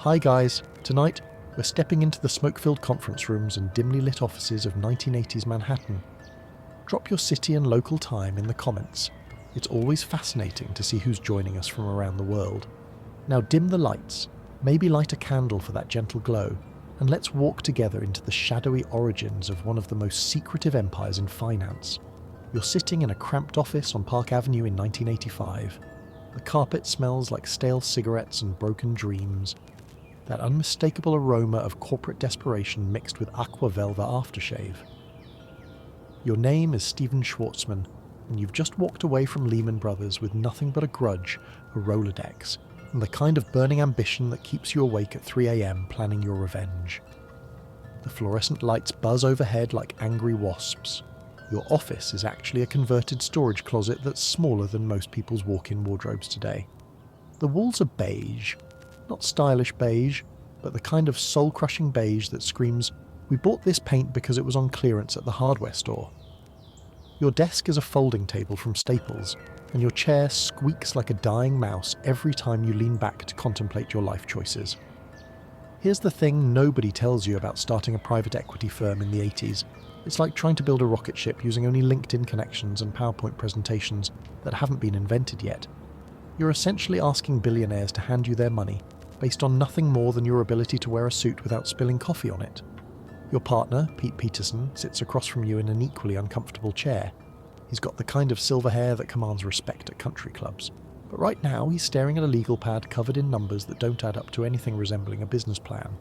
Hi guys, tonight we're stepping into the smoke-filled conference rooms and dimly lit offices of 1980s Manhattan. Drop your city and local time in the comments. It's always fascinating to see who's joining us from around the world. Now dim the lights, maybe light a candle for that gentle glow, and let's walk together into the shadowy origins of one of the most secretive empires in finance. You're sitting in a cramped office on Park Avenue in 1985. The carpet smells like stale cigarettes and broken dreams. That unmistakable aroma of corporate desperation mixed with aqua velva aftershave. Your name is Stephen Schwarzman, and you've just walked away from Lehman Brothers with nothing but a grudge, a Rolodex, and the kind of burning ambition that keeps you awake at 3 a.m. planning your revenge. The fluorescent lights buzz overhead like angry wasps. Your office is actually a converted storage closet that's smaller than most people's walk-in wardrobes today. The walls are beige. Not stylish beige, but the kind of soul-crushing beige that screams, "We bought this paint because it was on clearance at the hardware store." Your desk is a folding table from Staples, and your chair squeaks like a dying mouse every time you lean back to contemplate your life choices. Here's the thing nobody tells you about starting a private equity firm in the 80s. It's like trying to build a rocket ship using only LinkedIn connections and PowerPoint presentations that haven't been invented yet. You're essentially asking billionaires to hand you their money based on nothing more than your ability to wear a suit without spilling coffee on it. Your partner, Pete Peterson, sits across from you in an equally uncomfortable chair. He's got the kind of silver hair that commands respect at country clubs. But right now he's staring at a legal pad covered in numbers that don't add up to anything resembling a business plan.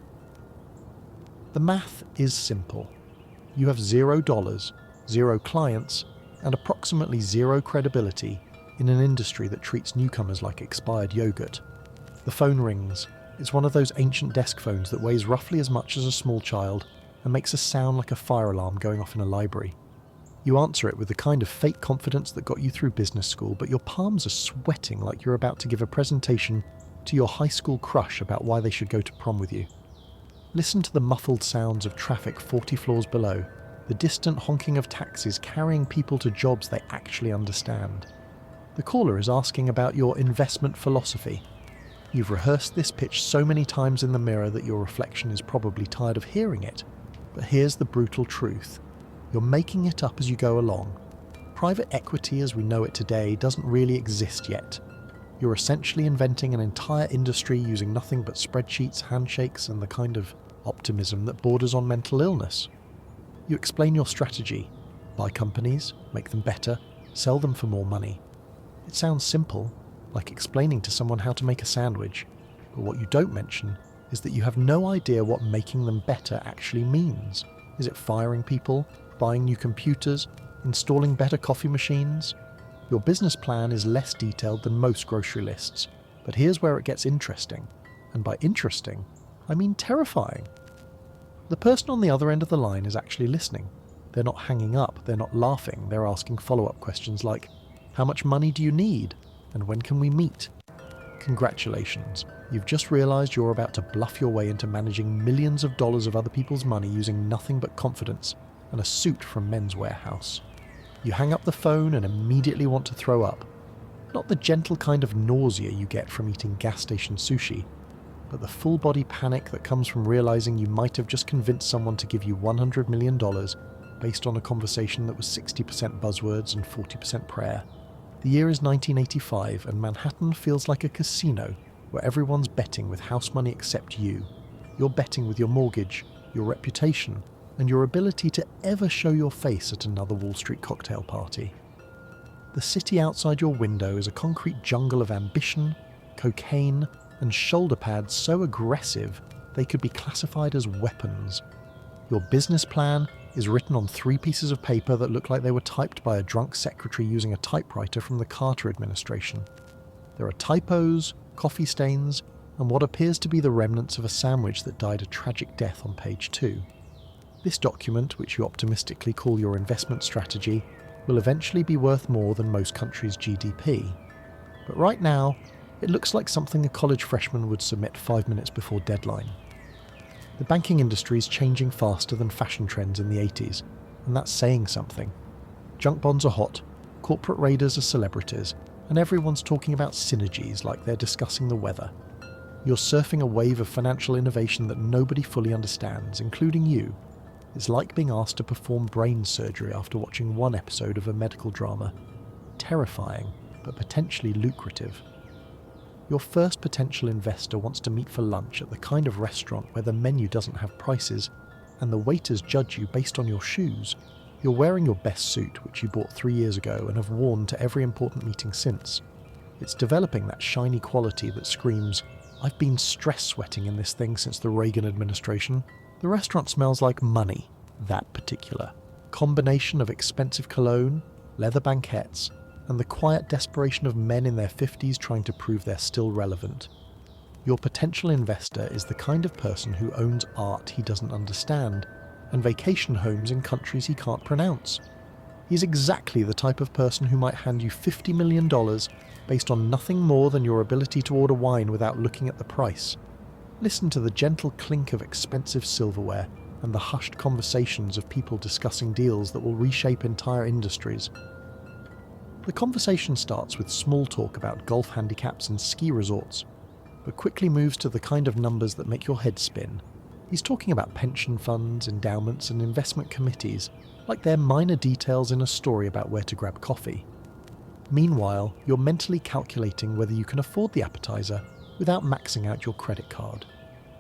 The math is simple. You have $0, 0 clients, and approximately 0 credibility in an industry that treats newcomers like expired yogurt. The phone rings. It's one of those ancient desk phones that weighs roughly as much as a small child and makes a sound like a fire alarm going off in a library. You answer it with the kind of fake confidence that got you through business school, but your palms are sweating like you're about to give a presentation to your high school crush about why they should go to prom with you. Listen to the muffled sounds of traffic 40 floors below, the distant honking of taxis carrying people to jobs they actually understand. The caller is asking about your investment philosophy. You've rehearsed this pitch so many times in the mirror that your reflection is probably tired of hearing it. But here's the brutal truth. You're making it up as you go along. Private equity as we know it today doesn't really exist yet. You're essentially inventing an entire industry using nothing but spreadsheets, handshakes, and the kind of optimism that borders on mental illness. You explain your strategy. Buy companies, make them better, sell them for more money. It sounds simple, like explaining to someone how to make a sandwich, but what you don't mention is that you have no idea what making them better actually means. Is it firing people, buying new computers, installing better coffee machines? Your business plan is less detailed than most grocery lists, but here's where it gets interesting. And by interesting, I mean terrifying. The person on the other end of the line is actually listening. They're not hanging up, they're not laughing, they're asking follow-up questions like, "How much money do you need? And when can we meet?" Congratulations, you've just realised you're about to bluff your way into managing millions of dollars of other people's money using nothing but confidence and a suit from Men's Warehouse. You hang up the phone and immediately want to throw up. Not the gentle kind of nausea you get from eating gas station sushi, but the full-body panic that comes from realising you might have just convinced someone to give you $100 million based on a conversation that was 60% buzzwords and 40% prayer. The year is 1985 and Manhattan feels like a casino where everyone's betting with house money except you. You're betting with your mortgage, your reputation, and your ability to ever show your face at another Wall Street cocktail party. The city outside your window is a concrete jungle of ambition, cocaine, and shoulder pads so aggressive they could be classified as weapons. Your business plan is written on 3 pieces of paper that look like they were typed by a drunk secretary using a typewriter from the Carter administration. There are typos, coffee stains, and what appears to be the remnants of a sandwich that died a tragic death on page 2. This document, which you optimistically call your investment strategy, will eventually be worth more than most countries' GDP. But right now, it looks like something a college freshman would submit 5 minutes before deadline. The banking industry is changing faster than fashion trends in the 80s, and that's saying something. Junk bonds are hot, corporate raiders are celebrities, and everyone's talking about synergies like they're discussing the weather. You're surfing a wave of financial innovation that nobody fully understands, including you. It's like being asked to perform brain surgery after watching one episode of a medical drama. Terrifying, but potentially lucrative. Your first potential investor wants to meet for lunch at the kind of restaurant where the menu doesn't have prices, and the waiters judge you based on your shoes. You're wearing your best suit, which you bought 3 years ago and have worn to every important meeting since. It's developing that shiny quality that screams, "I've been stress sweating in this thing since the Reagan administration." The restaurant smells like money, that particular. Combination of expensive cologne, leather banquettes, and the quiet desperation of men in their 50s trying to prove they're still relevant. Your potential investor is the kind of person who owns art he doesn't understand, and vacation homes in countries he can't pronounce. He's exactly the type of person who might hand you $50 million based on nothing more than your ability to order wine without looking at the price. Listen to the gentle clink of expensive silverware and the hushed conversations of people discussing deals that will reshape entire industries. The conversation starts with small talk about golf handicaps and ski resorts, but quickly moves to the kind of numbers that make your head spin. He's talking about pension funds, endowments, and investment committees, like they're minor details in a story about where to grab coffee. Meanwhile, you're mentally calculating whether you can afford the appetizer without maxing out your credit card.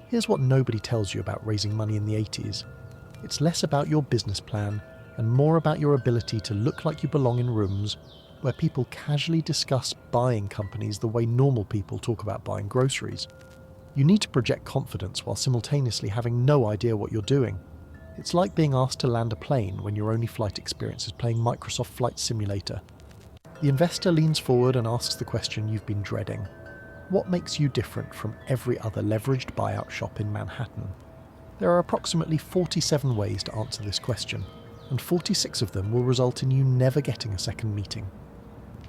Here's what nobody tells you about raising money in the 80s. It's less about your business plan and more about your ability to look like you belong in rooms where people casually discuss buying companies the way normal people talk about buying groceries. You need to project confidence while simultaneously having no idea what you're doing. It's like being asked to land a plane when your only flight experience is playing Microsoft Flight Simulator. The investor leans forward and asks the question you've been dreading. What makes you different from every other leveraged buyout shop in Manhattan? There are approximately 47 ways to answer this question, and 46 of them will result in you never getting a second meeting.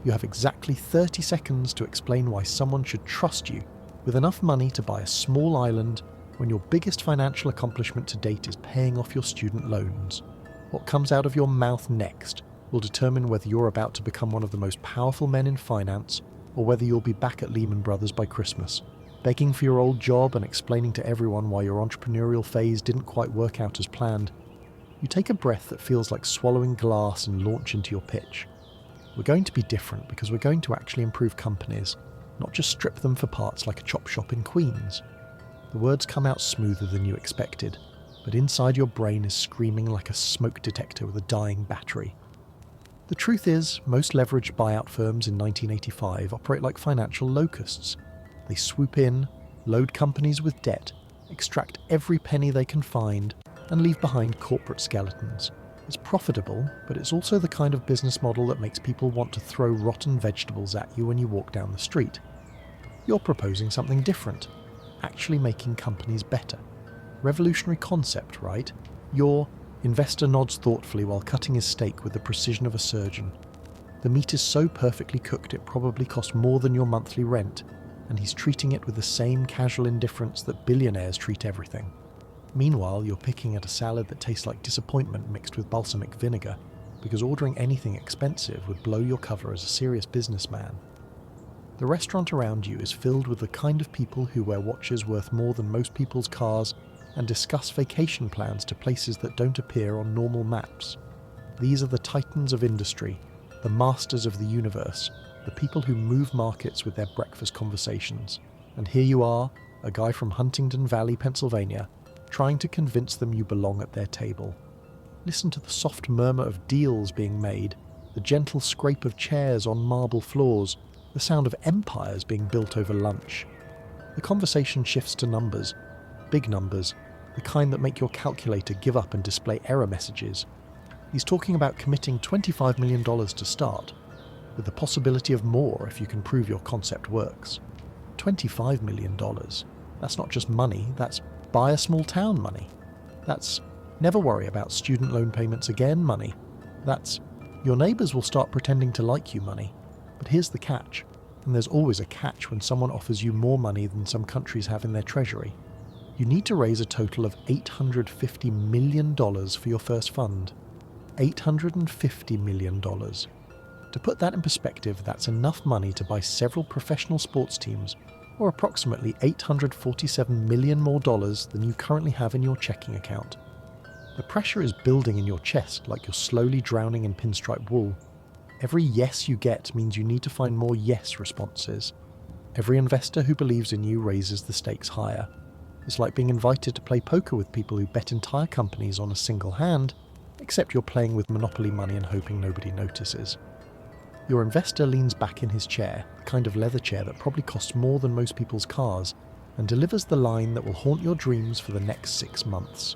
You have exactly 30 seconds to explain why someone should trust you with enough money to buy a small island when your biggest financial accomplishment to date is paying off your student loans. What comes out of your mouth next will determine whether you're about to become one of the most powerful men in finance or whether you'll be back at Lehman Brothers by Christmas, begging for your old job and explaining to everyone why your entrepreneurial phase didn't quite work out as planned. You take a breath that feels like swallowing glass and launch into your pitch. We're going to be different because we're going to actually improve companies, not just strip them for parts like a chop shop in Queens. The words come out smoother than you expected, but inside your brain is screaming like a smoke detector with a dying battery. The truth is, most leveraged buyout firms in 1985 operate like financial locusts. They swoop in, load companies with debt, extract every penny they can find, and leave behind corporate skeletons. It's profitable, but it's also the kind of business model that makes people want to throw rotten vegetables at you when you walk down the street. You're proposing something different, actually making companies better. Revolutionary concept, right? Your investor nods thoughtfully while cutting his steak with the precision of a surgeon. The meat is so perfectly cooked it probably cost more than your monthly rent, and he's treating it with the same casual indifference that billionaires treat everything. Meanwhile, you're picking at a salad that tastes like disappointment mixed with balsamic vinegar, because ordering anything expensive would blow your cover as a serious businessman. The restaurant around you is filled with the kind of people who wear watches worth more than most people's cars and discuss vacation plans to places that don't appear on normal maps. These are the titans of industry, the masters of the universe, the people who move markets with their breakfast conversations. And here you are, a guy from Huntington Valley, Pennsylvania, trying to convince them you belong at their table. Listen to the soft murmur of deals being made, the gentle scrape of chairs on marble floors, the sound of empires being built over lunch. The conversation shifts to numbers, big numbers, the kind that make your calculator give up and display error messages. He's talking about committing $25 million to start, with the possibility of more if you can prove your concept works. $25 million. That's not just money, that's buy a small town money. That's never worry about student loan payments again money. That's your neighbours will start pretending to like you money. But here's the catch, and there's always a catch when someone offers you more money than some countries have in their treasury. You need to raise a total of $850 million for your first fund. $850 million. To put that in perspective, that's enough money to buy several professional sports teams, or approximately $847 million more than you currently have in your checking account. The pressure is building in your chest like you're slowly drowning in pinstripe wool. Every yes you get means you need to find more yes responses. Every investor who believes in you raises the stakes higher. It's like being invited to play poker with people who bet entire companies on a single hand, except you're playing with monopoly money and hoping nobody notices. Your investor leans back in his chair, the kind of leather chair that probably costs more than most people's cars, and delivers the line that will haunt your dreams for the next 6 months.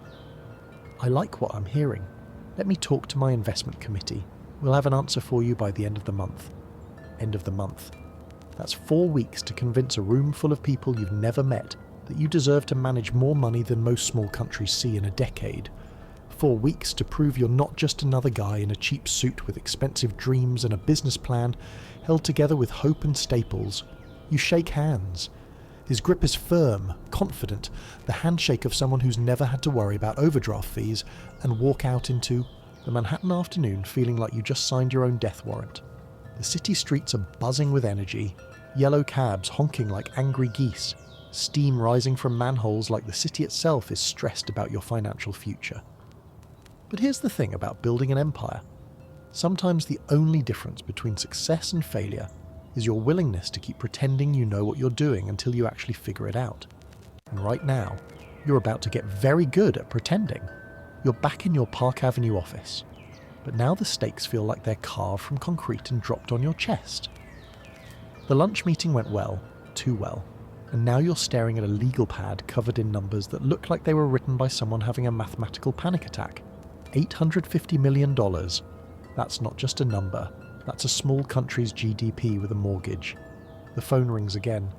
I like what I'm hearing. Let me talk to my investment committee. We'll have an answer for you by the end of the month. End of the month. That's 4 weeks to convince a room full of people you've never met that you deserve to manage more money than most small countries see in a decade. 4 weeks to prove you're not just another guy in a cheap suit with expensive dreams and a business plan held together with hope and staples. You shake hands. His grip is firm, confident, the handshake of someone who's never had to worry about overdraft fees, and walk out into the Manhattan afternoon feeling like you just signed your own death warrant. The city streets are buzzing with energy, yellow cabs honking like angry geese, steam rising from manholes like the city itself is stressed about your financial future. But here's the thing about building an empire. Sometimes the only difference between success and failure is your willingness to keep pretending you know what you're doing until you actually figure it out. And right now, you're about to get very good at pretending. You're back in your Park Avenue office. But now the stakes feel like they're carved from concrete and dropped on your chest. The lunch meeting went well, too well, and now you're staring at a legal pad covered in numbers that look like they were written by someone having a mathematical panic attack. $850 million. That's not just a number. That's a small country's GDP with a mortgage. The phone rings again.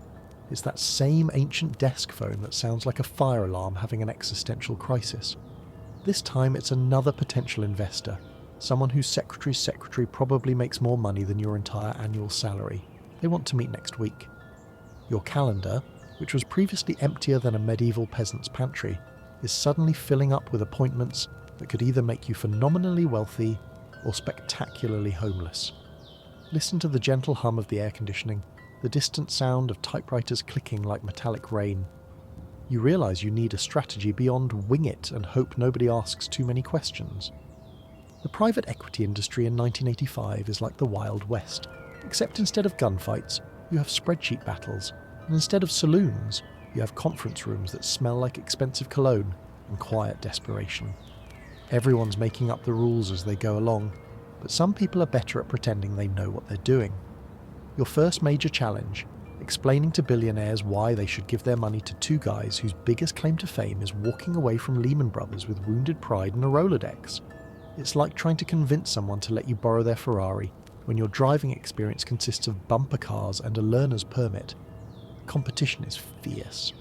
It's that same ancient desk phone that sounds like a fire alarm having an existential crisis. This time it's another potential investor, someone whose secretary's secretary probably makes more money than your entire annual salary. They want to meet next week. Your calendar, which was previously emptier than a medieval peasant's pantry, is suddenly filling up with appointments that could either make you phenomenally wealthy or spectacularly homeless. Listen to the gentle hum of the air conditioning, the distant sound of typewriters clicking like metallic rain. You realise you need a strategy beyond wing it and hope nobody asks too many questions. The private equity industry in 1985 is like the Wild West, except instead of gunfights, you have spreadsheet battles, and instead of saloons, you have conference rooms that smell like expensive cologne and quiet desperation. Everyone's making up the rules as they go along, but some people are better at pretending they know what they're doing. Your first major challenge, explaining to billionaires why they should give their money to two guys whose biggest claim to fame is walking away from Lehman Brothers with wounded pride and a Rolodex. It's like trying to convince someone to let you borrow their Ferrari when your driving experience consists of bumper cars and a learner's permit. Competition is fierce.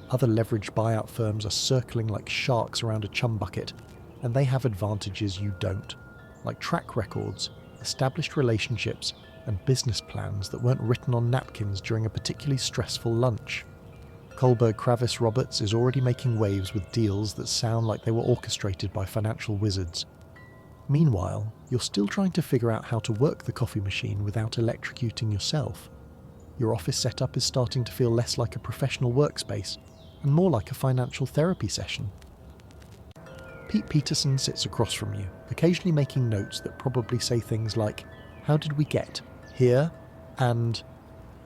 Other leveraged buyout firms are circling like sharks around a chum bucket, and they have advantages you don't, like track records, established relationships, and business plans that weren't written on napkins during a particularly stressful lunch. Kohlberg Kravis Roberts is already making waves with deals that sound like they were orchestrated by financial wizards. Meanwhile, you're still trying to figure out how to work the coffee machine without electrocuting yourself. Your office setup is starting to feel less like a professional workspace and more like a financial therapy session. Pete Peterson sits across from you, occasionally making notes that probably say things like, "How did we get here?" and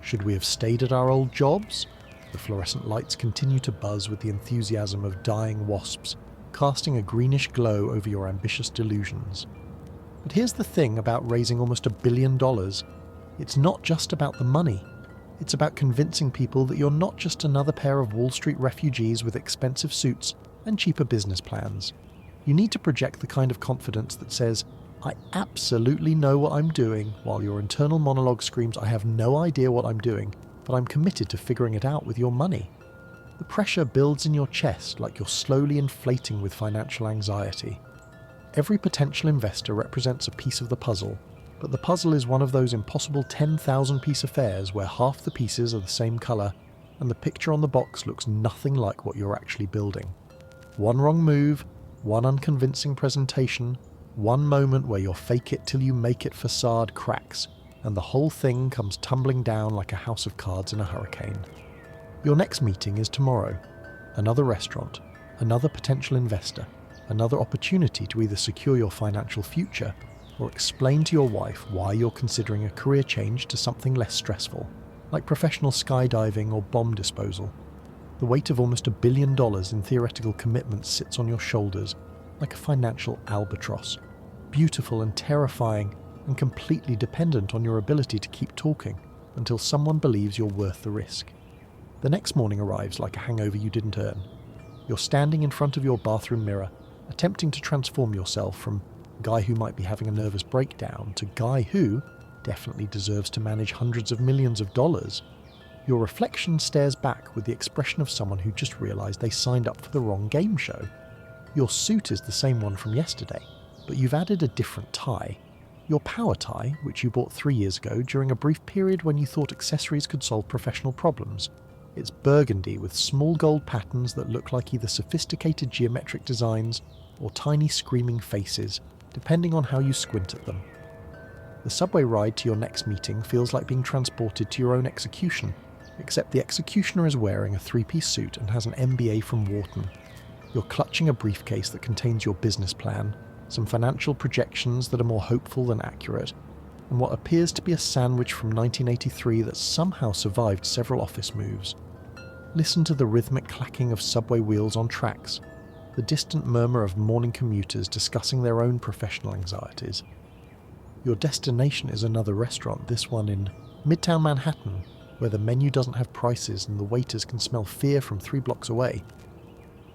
"Should we have stayed at our old jobs?" The fluorescent lights continue to buzz with the enthusiasm of dying wasps, casting a greenish glow over your ambitious delusions. But here's the thing about raising almost $1 billion. It's not just about the money. It's about convincing people that you're not just another pair of Wall Street refugees with expensive suits and cheaper business plans. You need to project the kind of confidence that says, "I absolutely know what I'm doing," while your internal monologue screams, "I have no idea what I'm doing, but I'm committed to figuring it out with your money." The pressure builds in your chest like you're slowly inflating with financial anxiety. Every potential investor represents a piece of the puzzle, but the puzzle is one of those impossible 10,000-piece affairs where half the pieces are the same colour and the picture on the box looks nothing like what you're actually building. One wrong move, one unconvincing presentation, one moment where your fake-it-till-you-make-it facade cracks, and the whole thing comes tumbling down like a house of cards in a hurricane. Your next meeting is tomorrow. Another restaurant, another potential investor, another opportunity to either secure your financial future or explain to your wife why you're considering a career change to something less stressful, like professional skydiving or bomb disposal. The weight of almost $1 billion in theoretical commitments sits on your shoulders like a financial albatross, beautiful and terrifying and completely dependent on your ability to keep talking until someone believes you're worth the risk. The next morning arrives like a hangover you didn't earn. You're standing in front of your bathroom mirror, attempting to transform yourself from guy who might be having a nervous breakdown to guy who definitely deserves to manage hundreds of millions of dollars. Your reflection stares back with the expression of someone who just realised they signed up for the wrong game show. Your suit is the same one from yesterday, but you've added a different tie. Your power tie, which you bought 3 years ago during a brief period when you thought accessories could solve professional problems. It's burgundy with small gold patterns that look like either sophisticated geometric designs or tiny screaming faces, depending on how you squint at them. The subway ride to your next meeting feels like being transported to your own execution, except the executioner is wearing a three-piece suit and has an MBA from Wharton. You're clutching a briefcase that contains your business plan, some financial projections that are more hopeful than accurate, and what appears to be a sandwich from 1983 that somehow survived several office moves. Listen to the rhythmic clacking of subway wheels on tracks, the distant murmur of morning commuters discussing their own professional anxieties. Your destination is another restaurant, this one in Midtown Manhattan, where the menu doesn't have prices and the waiters can smell fear from 3 blocks away.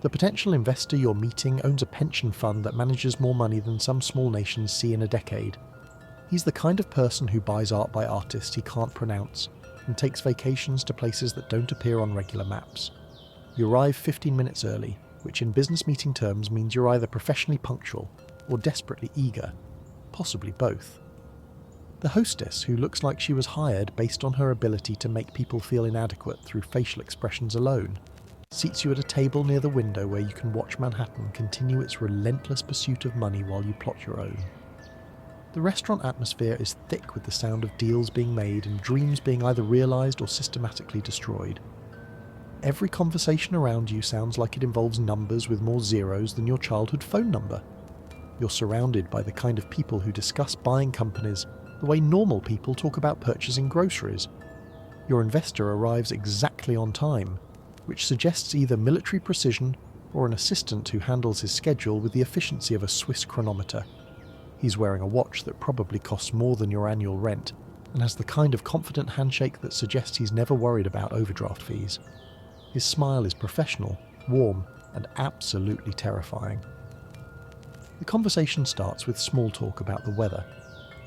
The potential investor you're meeting owns a pension fund that manages more money than some small nations see in a decade. He's the kind of person who buys art by artists he can't pronounce and takes vacations to places that don't appear on regular maps. You arrive 15 minutes early, which in business meeting terms means you're either professionally punctual or desperately eager, possibly both. The hostess, who looks like she was hired based on her ability to make people feel inadequate through facial expressions alone, seats you at a table near the window where you can watch Manhattan continue its relentless pursuit of money while you plot your own. The restaurant atmosphere is thick with the sound of deals being made and dreams being either realised or systematically destroyed. Every conversation around you sounds like it involves numbers with more zeros than your childhood phone number. You're surrounded by the kind of people who discuss buying companies the way normal people talk about purchasing groceries. Your investor arrives exactly on time, which suggests either military precision or an assistant who handles his schedule with the efficiency of a Swiss chronometer. He's wearing a watch that probably costs more than your annual rent and has the kind of confident handshake that suggests he's never worried about overdraft fees. His smile is professional, warm, and absolutely terrifying. The conversation starts with small talk about the weather,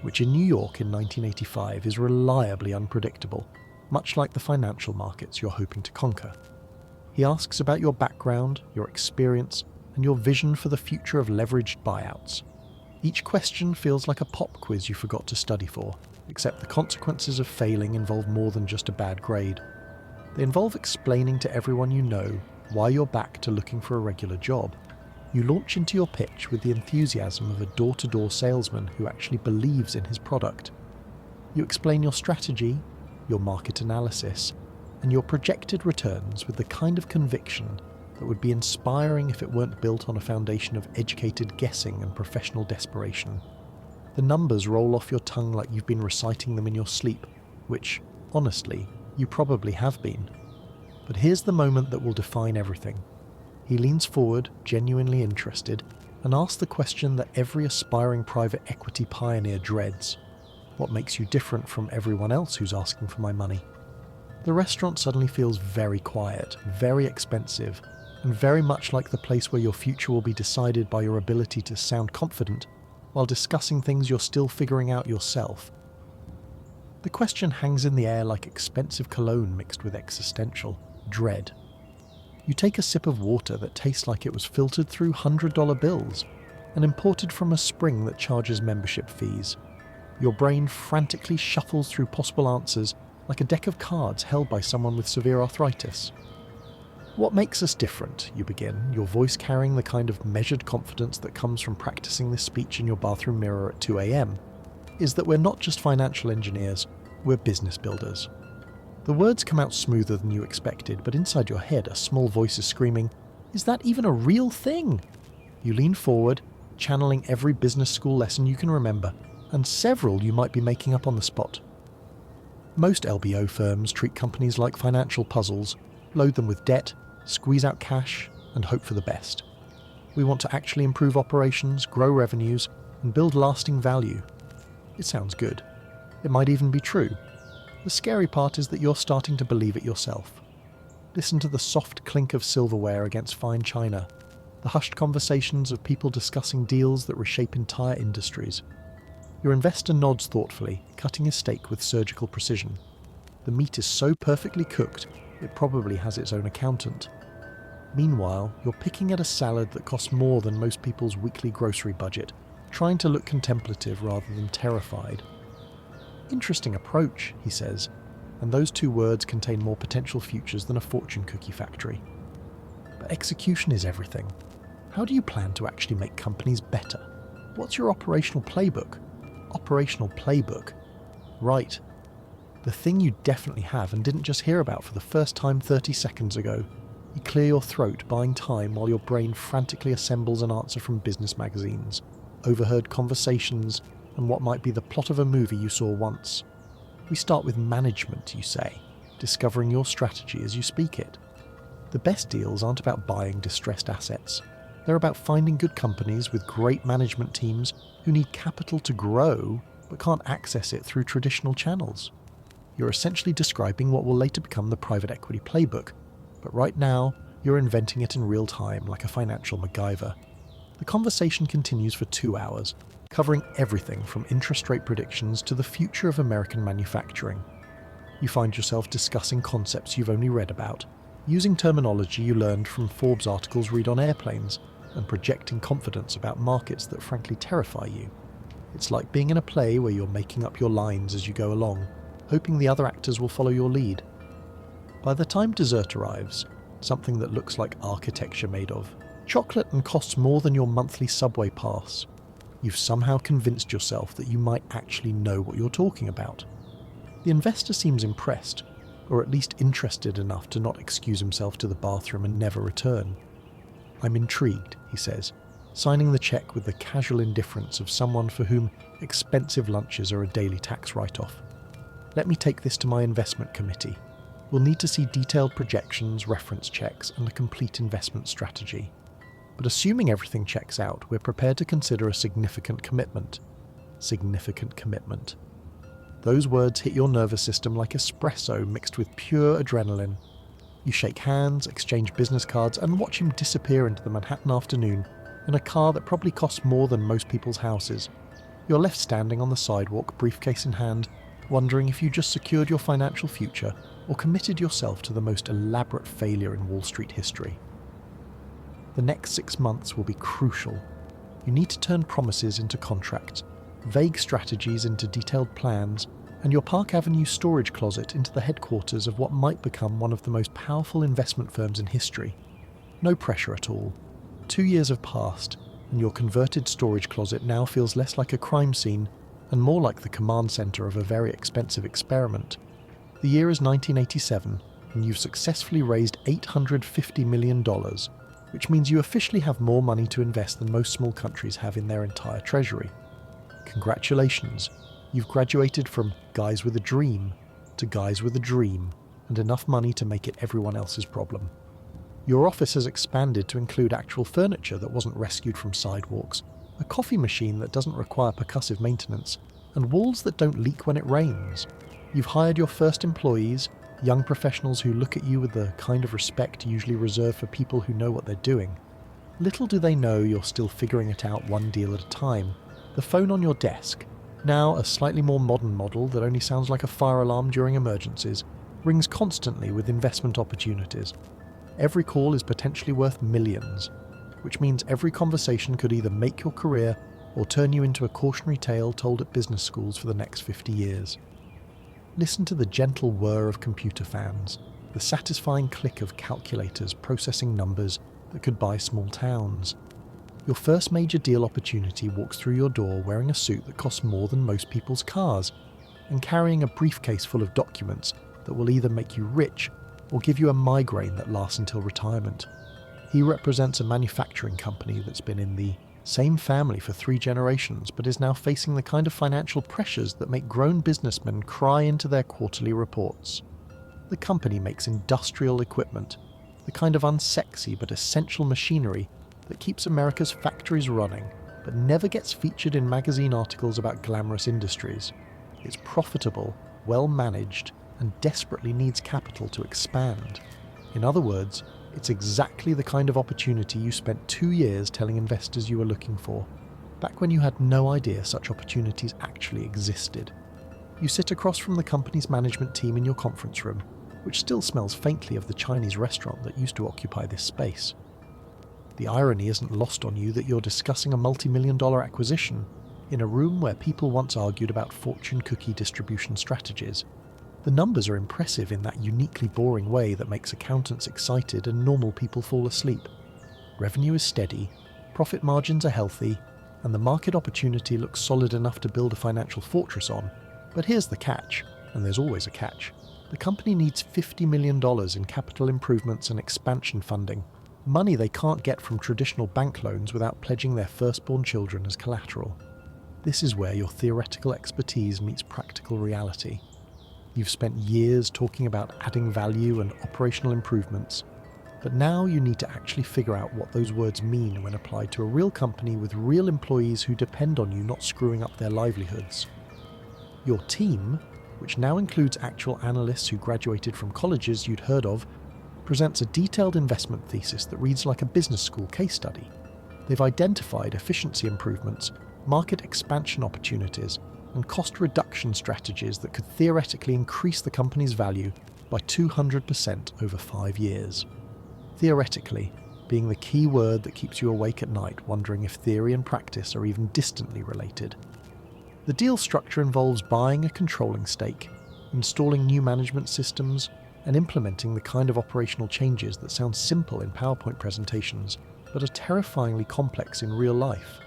which in New York in 1985 is reliably unpredictable, much like the financial markets you're hoping to conquer. He asks about your background, your experience, and your vision for the future of leveraged buyouts. Each question feels like a pop quiz you forgot to study for, except the consequences of failing involve more than just a bad grade. They involve explaining to everyone you know why you're back to looking for a regular job. You launch into your pitch with the enthusiasm of a door-to-door salesman who actually believes in his product. You explain your strategy, your market analysis, and your projected returns with the kind of conviction that would be inspiring if it weren't built on a foundation of educated guessing and professional desperation. The numbers roll off your tongue like you've been reciting them in your sleep, which, honestly, you probably have been. But here's the moment that will define everything. He leans forward, genuinely interested, and asks the question that every aspiring private equity pioneer dreads. What makes you different from everyone else who's asking for my money? The restaurant suddenly feels very quiet, very expensive, and very much like the place where your future will be decided by your ability to sound confident while discussing things you're still figuring out yourself. The question hangs in the air like expensive cologne mixed with existential dread. You take a sip of water that tastes like it was filtered through $100 bills and imported from a spring that charges membership fees. Your brain frantically shuffles through possible answers like a deck of cards held by someone with severe arthritis. What makes us different, you begin, your voice carrying the kind of measured confidence that comes from practicing this speech in your bathroom mirror at 2 a.m, is that we're not just financial engineers, we're business builders. The words come out smoother than you expected, but inside your head a small voice is screaming, "Is that even a real thing?" You lean forward, channeling every business school lesson you can remember, and several you might be making up on the spot. Most LBO firms treat companies like financial puzzles, load them with debt, squeeze out cash, and hope for the best. We want to actually improve operations, grow revenues, and build lasting value. It sounds good. It might even be true. The scary part is that you're starting to believe it yourself. Listen to the soft clink of silverware against fine china, the hushed conversations of people discussing deals that reshape entire industries. Your investor nods thoughtfully, cutting his steak with surgical precision. The meat is so perfectly cooked, it probably has its own accountant. Meanwhile, you're picking at a salad that costs more than most people's weekly grocery budget, trying to look contemplative rather than terrified. "Interesting approach," he says, and those two words contain more potential futures than a fortune cookie factory. But execution is everything. How do you plan to actually make companies better? What's your operational playbook? Operational playbook. Right. The thing you definitely have and didn't just hear about for the first time 30 seconds ago. You clear your throat, buying time while your brain frantically assembles an answer from business magazines, overheard conversations, and what might be the plot of a movie you saw once. We start with management, you say, discovering your strategy as you speak it. The best deals aren't about buying distressed assets. They're about finding good companies with great management teams who need capital to grow but can't access it through traditional channels. You're essentially describing what will later become the private equity playbook, but right now you're inventing it in real time like a financial MacGyver. The conversation continues for 2 hours, covering everything from interest rate predictions to the future of American manufacturing. You find yourself discussing concepts you've only read about, using terminology you learned from Forbes articles read on airplanes, and projecting confidence about markets that frankly terrify you. It's like being in a play where you're making up your lines as you go along, hoping the other actors will follow your lead. By the time dessert arrives, something that looks like architecture made of chocolate and costs more than your monthly subway pass, you've somehow convinced yourself that you might actually know what you're talking about. The investor seems impressed, or at least interested enough to not excuse himself to the bathroom and never return. "I'm intrigued," he says, signing the check with the casual indifference of someone for whom expensive lunches are a daily tax write-off. "Let me take this to my investment committee. We'll need to see detailed projections, reference checks, and a complete investment strategy. But assuming everything checks out, we're prepared to consider a significant commitment." Significant commitment. Those words hit your nervous system like espresso mixed with pure adrenaline. You shake hands, exchange business cards, and watch him disappear into the Manhattan afternoon in a car that probably costs more than most people's houses. You're left standing on the sidewalk, briefcase in hand, wondering if you just secured your financial future or committed yourself to the most elaborate failure in Wall Street history. The next 6 months will be crucial. You need to turn promises into contracts, vague strategies into detailed plans, and your Park Avenue storage closet into the headquarters of what might become one of the most powerful investment firms in history. No pressure at all. 2 years have passed, and your converted storage closet now feels less like a crime scene and more like the command center of a very expensive experiment. The year is 1987, and you've successfully raised $850 million, which means you officially have more money to invest than most small countries have in their entire treasury. Congratulations, you've graduated from guys with a dream to guys with a dream, and enough money to make it everyone else's problem. Your office has expanded to include actual furniture that wasn't rescued from sidewalks, a coffee machine that doesn't require percussive maintenance, and walls that don't leak when it rains. You've hired your first employees, young professionals who look at you with the kind of respect usually reserved for people who know what they're doing. Little do they know you're still figuring it out one deal at a time. The phone on your desk, now a slightly more modern model that only sounds like a fire alarm during emergencies, rings constantly with investment opportunities. Every call is potentially worth millions, which means every conversation could either make your career or turn you into a cautionary tale told at business schools for the next 50 years. Listen to the gentle whir of computer fans, the satisfying click of calculators processing numbers that could buy small towns. Your first major deal opportunity walks through your door wearing a suit that costs more than most people's cars, and carrying a briefcase full of documents that will either make you rich or give you a migraine that lasts until retirement. He represents a manufacturing company that's been in the same family for 3 generations, but is now facing the kind of financial pressures that make grown businessmen cry into their quarterly reports. The company makes industrial equipment, the kind of unsexy but essential machinery that keeps America's factories running, but never gets featured in magazine articles about glamorous industries. It's profitable, well managed, and desperately needs capital to expand. In other words, it's exactly the kind of opportunity you spent 2 years telling investors you were looking for, back when you had no idea such opportunities actually existed. You sit across from the company's management team in your conference room, which still smells faintly of the Chinese restaurant that used to occupy this space. The irony isn't lost on you that you're discussing a multi-million-dollar acquisition in a room where people once argued about fortune cookie distribution strategies. The numbers are impressive in that uniquely boring way that makes accountants excited and normal people fall asleep. Revenue is steady, profit margins are healthy, and the market opportunity looks solid enough to build a financial fortress on. But here's the catch, and there's always a catch. The company needs $50 million in capital improvements and expansion funding, money they can't get from traditional bank loans without pledging their firstborn children as collateral. This is where your theoretical expertise meets practical reality. You've spent years talking about adding value and operational improvements, but now you need to actually figure out what those words mean when applied to a real company with real employees who depend on you not screwing up their livelihoods. Your team, which now includes actual analysts who graduated from colleges you'd heard of, presents a detailed investment thesis that reads like a business school case study. They've identified efficiency improvements, market expansion opportunities, and cost reduction strategies that could theoretically increase the company's value by 200% over 5 years. Theoretically being the key word that keeps you awake at night wondering if theory and practice are even distantly related. The deal structure involves buying a controlling stake, installing new management systems, and implementing the kind of operational changes that sound simple in PowerPoint presentations, but are terrifyingly complex in real life.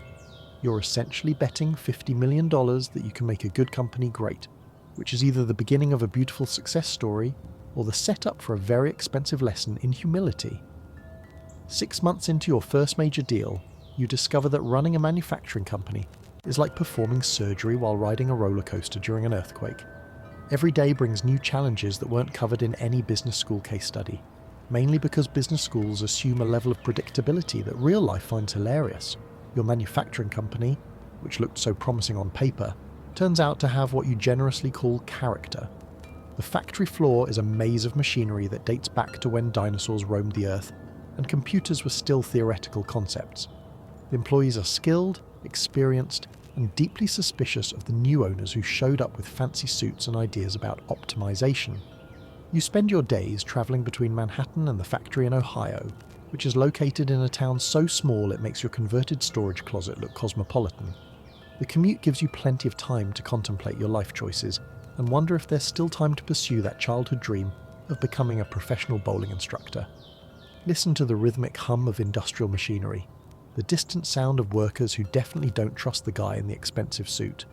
You're essentially betting $50 million that you can make a good company great, which is either the beginning of a beautiful success story or the setup for a very expensive lesson in humility. 6 months into your first major deal, you discover that running a manufacturing company is like performing surgery while riding a roller coaster during an earthquake. Every day brings new challenges that weren't covered in any business school case study, mainly because business schools assume a level of predictability that real life finds hilarious. Your manufacturing company, which looked so promising on paper, turns out to have what you generously call character. The factory floor is a maze of machinery that dates back to when dinosaurs roamed the earth, and computers were still theoretical concepts. The employees are skilled, experienced, and deeply suspicious of the new owners who showed up with fancy suits and ideas about optimization. You spend your days traveling between Manhattan and the factory in Ohio, which is located in a town so small it makes your converted storage closet look cosmopolitan. The commute gives you plenty of time to contemplate your life choices and wonder if there's still time to pursue that childhood dream of becoming a professional bowling instructor. Listen to the rhythmic hum of industrial machinery, the distant sound of workers who definitely don't trust the guy in the expensive suit.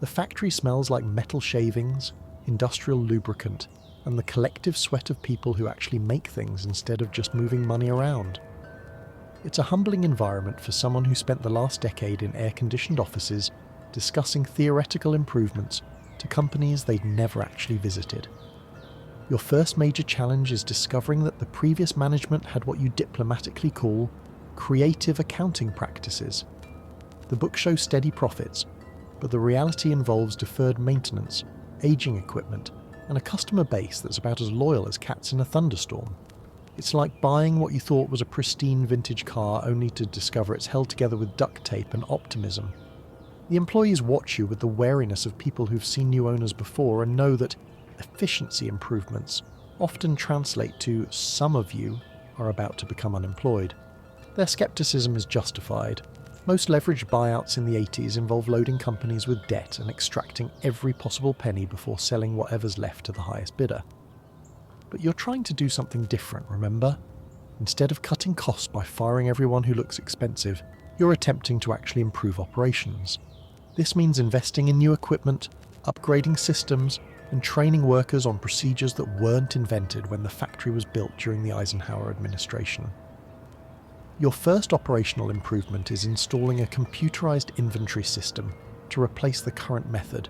The factory smells like metal shavings, industrial lubricant, and the collective sweat of people who actually make things instead of just moving money around. It's a humbling environment for someone who spent the last decade in air-conditioned offices discussing theoretical improvements to companies they'd never actually visited. Your first major challenge is discovering that the previous management had what you diplomatically call creative accounting practices. The book shows steady profits, but the reality involves deferred maintenance, aging equipment, and a customer base that's about as loyal as cats in a thunderstorm. It's like buying what you thought was a pristine vintage car only to discover it's held together with duct tape and optimism. The employees watch you with the wariness of people who've seen new owners before and know that efficiency improvements often translate to some of you are about to become unemployed. Their skepticism is justified. Most leveraged buyouts in the 80s involve loading companies with debt and extracting every possible penny before selling whatever's left to the highest bidder. But you're trying to do something different, remember? Instead of cutting costs by firing everyone who looks expensive, you're attempting to actually improve operations. This means investing in new equipment, upgrading systems, and training workers on procedures that weren't invented when the factory was built during the Eisenhower administration. Your first operational improvement is installing a computerized inventory system to replace the current method,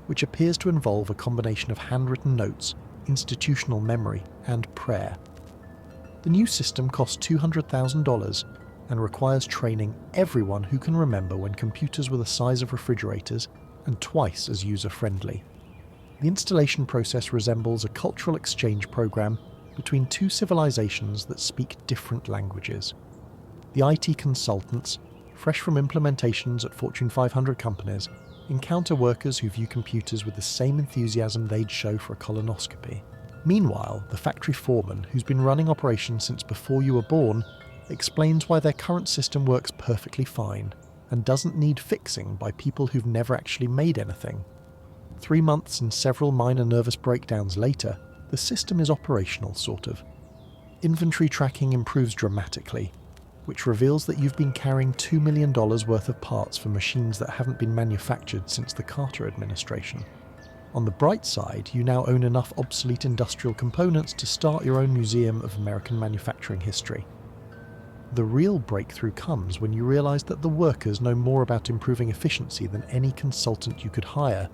which appears to involve a combination of handwritten notes, institutional memory, and prayer. The new system costs $200,000 and requires training everyone who can remember when computers were the size of refrigerators and twice as user-friendly. The installation process resembles a cultural exchange program between two civilizations that speak different languages. The IT consultants, fresh from implementations at Fortune 500 companies, encounter workers who view computers with the same enthusiasm they'd show for a colonoscopy. Meanwhile, the factory foreman, who's been running operations since before you were born, explains why their current system works perfectly fine and doesn't need fixing by people who've never actually made anything. 3 months and several minor nervous breakdowns later, the system is operational, sort of. Inventory tracking improves dramatically, which reveals that you've been carrying $2 million worth of parts for machines that haven't been manufactured since the Carter administration. On the bright side, you now own enough obsolete industrial components to start your own museum of American manufacturing history. The real breakthrough comes when you realize that the workers know more about improving efficiency than any consultant you could hire.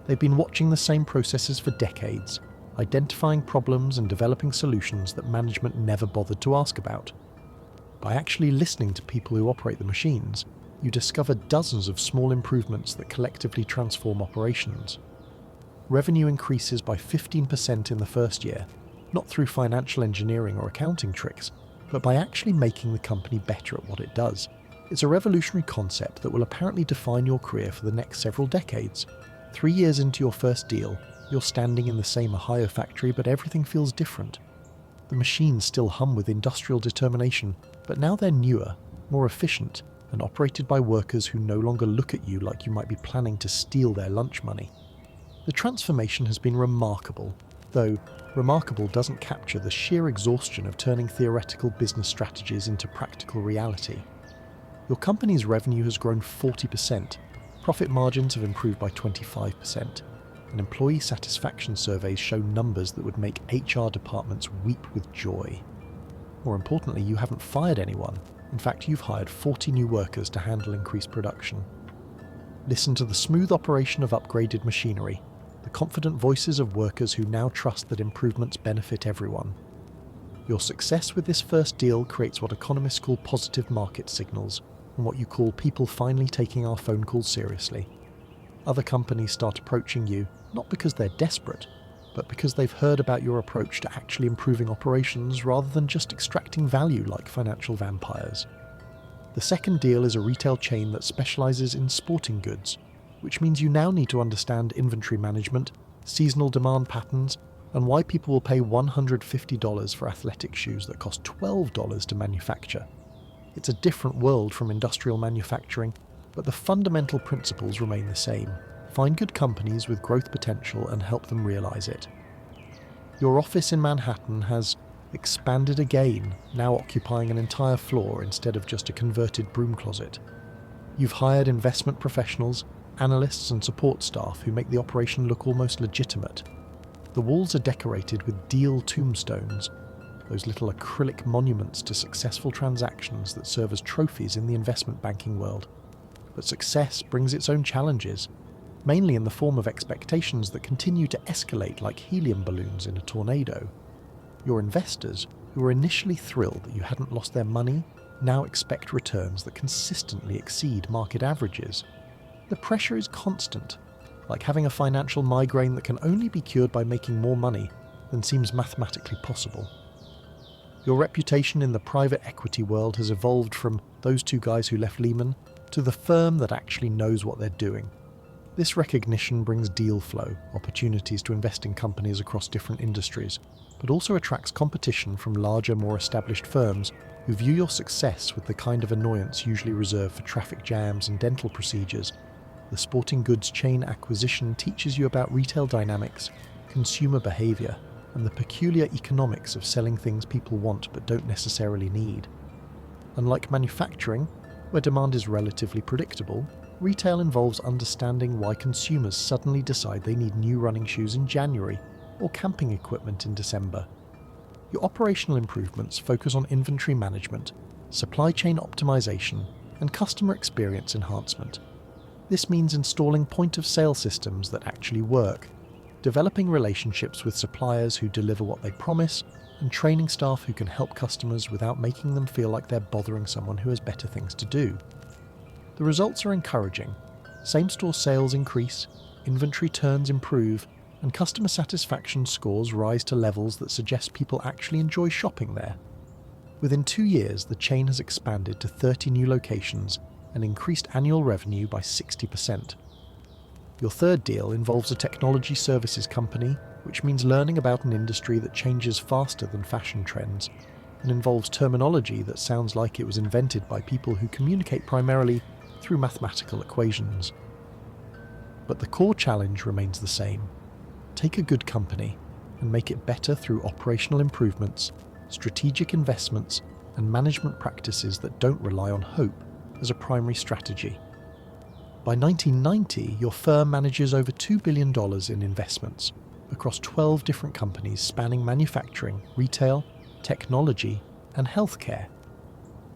They've been watching the same processes for decades, identifying problems and developing solutions that management never bothered to ask about. By actually listening to people who operate the machines, you discover dozens of small improvements that collectively transform operations. Revenue increases by 15% in the first year, not through financial engineering or accounting tricks, but by actually making the company better at what it does. It's a revolutionary concept that will apparently define your career for the next several decades. 3 years into your first deal, you're standing in the same Ohio factory, but everything feels different. The machines still hum with industrial determination, but now they're newer, more efficient, and operated by workers who no longer look at you like you might be planning to steal their lunch money. The transformation has been remarkable, though remarkable doesn't capture the sheer exhaustion of turning theoretical business strategies into practical reality. Your company's revenue has grown 40%, profit margins have improved by 25%, and employee satisfaction surveys show numbers that would make HR departments weep with joy. More importantly, you haven't fired anyone. In fact, you've hired 40 new workers to handle increased production. Listen to the smooth operation of upgraded machinery, the confident voices of workers who now trust that improvements benefit everyone. Your success with this first deal creates what economists call positive market signals, and what you call people finally taking our phone calls seriously. Other companies start approaching you, not because they're desperate, but because they've heard about your approach to actually improving operations rather than just extracting value like financial vampires. The second deal is a retail chain that specializes in sporting goods, which means you now need to understand inventory management, seasonal demand patterns, and why people will pay $150 for athletic shoes that cost $12 to manufacture. It's a different world from industrial manufacturing, but the fundamental principles remain the same. Find good companies with growth potential and help them realize it. Your office in Manhattan has expanded again, now occupying an entire floor instead of just a converted broom closet. You've hired investment professionals, analysts and support staff who make the operation look almost legitimate. The walls are decorated with deal tombstones, those little acrylic monuments to successful transactions that serve as trophies in the investment banking world. But success brings its own challenges, mainly in the form of expectations that continue to escalate like helium balloons in a tornado. Your investors, who were initially thrilled that you hadn't lost their money, now expect returns that consistently exceed market averages. The pressure is constant, like having a financial migraine that can only be cured by making more money than seems mathematically possible. Your reputation in the private equity world has evolved from those two guys who left Lehman to the firm that actually knows what they're doing. This recognition brings deal flow, opportunities to invest in companies across different industries, but also attracts competition from larger, more established firms who view your success with the kind of annoyance usually reserved for traffic jams and dental procedures. The sporting goods chain acquisition teaches you about retail dynamics, consumer behavior, and the peculiar economics of selling things people want but don't necessarily need. Unlike manufacturing, where demand is relatively predictable, Retail involves understanding why consumers suddenly decide they need new running shoes in January or camping equipment in December. Your operational improvements focus on inventory management, supply chain optimization, and customer experience enhancement. This means installing point-of-sale systems that actually work, developing relationships with suppliers who deliver what they promise, and training staff who can help customers without making them feel like they're bothering someone who has better things to do. The results are encouraging. Same-store sales increase, inventory turns improve, and customer satisfaction scores rise to levels that suggest people actually enjoy shopping there. Within 2 years, the chain has expanded to 30 new locations and increased annual revenue by 60%. Your third deal involves a technology services company, which means learning about an industry that changes faster than fashion trends, and involves terminology that sounds like it was invented by people who communicate primarily through mathematical equations. But the core challenge remains the same. Take a good company and make it better through operational improvements, strategic investments, and management practices that don't rely on hope as a primary strategy. By 1990, your firm manages over $2 billion in investments across 12 different companies spanning manufacturing, retail, technology, and healthcare.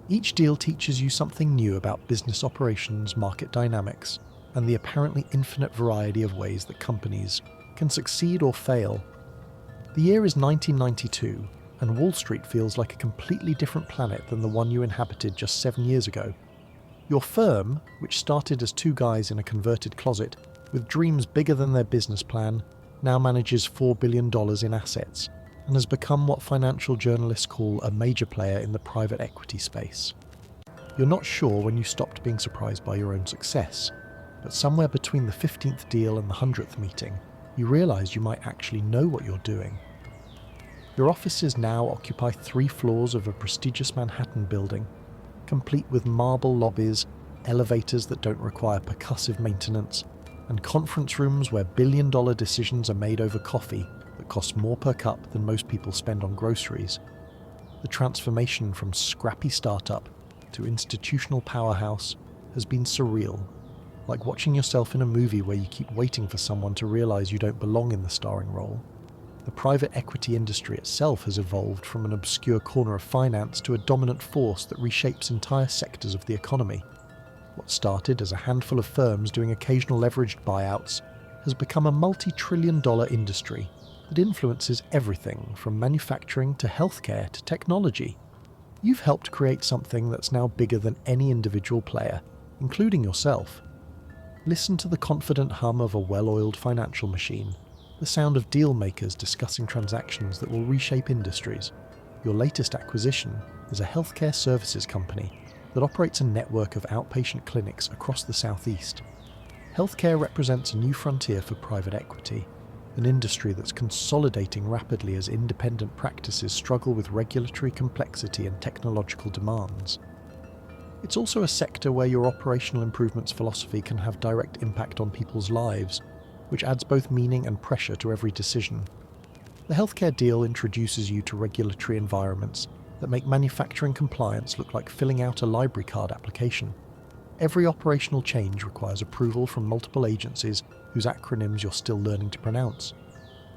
Each deal teaches you something new about business operations, market dynamics, and the apparently infinite variety of ways that companies can succeed or fail. The year is 1992, and Wall Street feels like a completely different planet than the one you inhabited just 7 years ago. Your firm, which started as 2 guys in a converted closet with dreams bigger than their business plan, now manages $4 billion in assets and has become what financial journalists call a major player in the private equity space. You're not sure when you stopped being surprised by your own success, but somewhere between the 15th deal and the 100th meeting, you realise you might actually know what you're doing. Your offices now occupy 3 floors of a prestigious Manhattan building, complete with marble lobbies, elevators that don't require percussive maintenance, and conference rooms where billion-dollar decisions are made over coffee that costs more per cup than most people spend on groceries. The transformation from scrappy startup to institutional powerhouse has been surreal, like watching yourself in a movie where you keep waiting for someone to realize you don't belong in the starring role. The private equity industry itself has evolved from an obscure corner of finance to a dominant force that reshapes entire sectors of the economy. What started as a handful of firms doing occasional leveraged buyouts has become a multi-trillion-dollar industry that influences everything from manufacturing to healthcare to technology. You've helped create something that's now bigger than any individual player, including yourself. Listen to the confident hum of a well-oiled financial machine, the sound of deal makers discussing transactions that will reshape industries. Your latest acquisition is a healthcare services company that operates a network of outpatient clinics across the Southeast. Healthcare represents a new frontier for private equity, an industry that's consolidating rapidly as independent practices struggle with regulatory complexity and technological demands. It's also a sector where your operational improvements philosophy can have direct impact on people's lives, which adds both meaning and pressure to every decision. The healthcare deal introduces you to regulatory environments that make manufacturing compliance look like filling out a library card application. Every operational change requires approval from multiple agencies whose acronyms you're still learning to pronounce.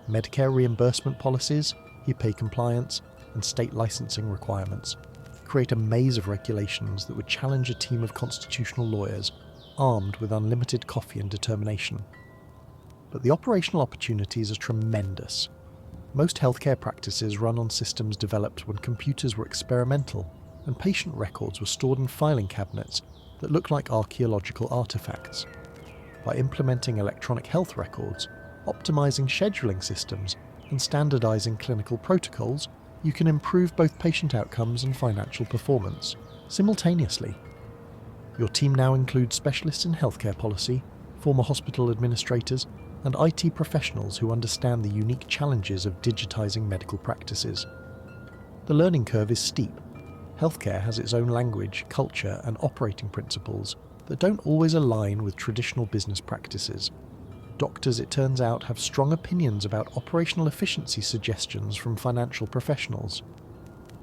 Medicare reimbursement policies, HIPAA compliance, and state licensing requirements create a maze of regulations that would challenge a team of constitutional lawyers armed with unlimited coffee and determination. But the operational opportunities are tremendous. Most healthcare practices run on systems developed when computers were experimental and patient records were stored in filing cabinets that look like archaeological artifacts. By implementing electronic health records, optimizing scheduling systems, and standardizing clinical protocols, you can improve both patient outcomes and financial performance simultaneously. Your team now includes specialists in healthcare policy, former hospital administrators, and IT professionals who understand the unique challenges of digitizing medical practices. The learning curve is steep. Healthcare has its own language, culture, and operating principles that don't always align with traditional business practices. Doctors, it turns out, have strong opinions about operational efficiency suggestions from financial professionals.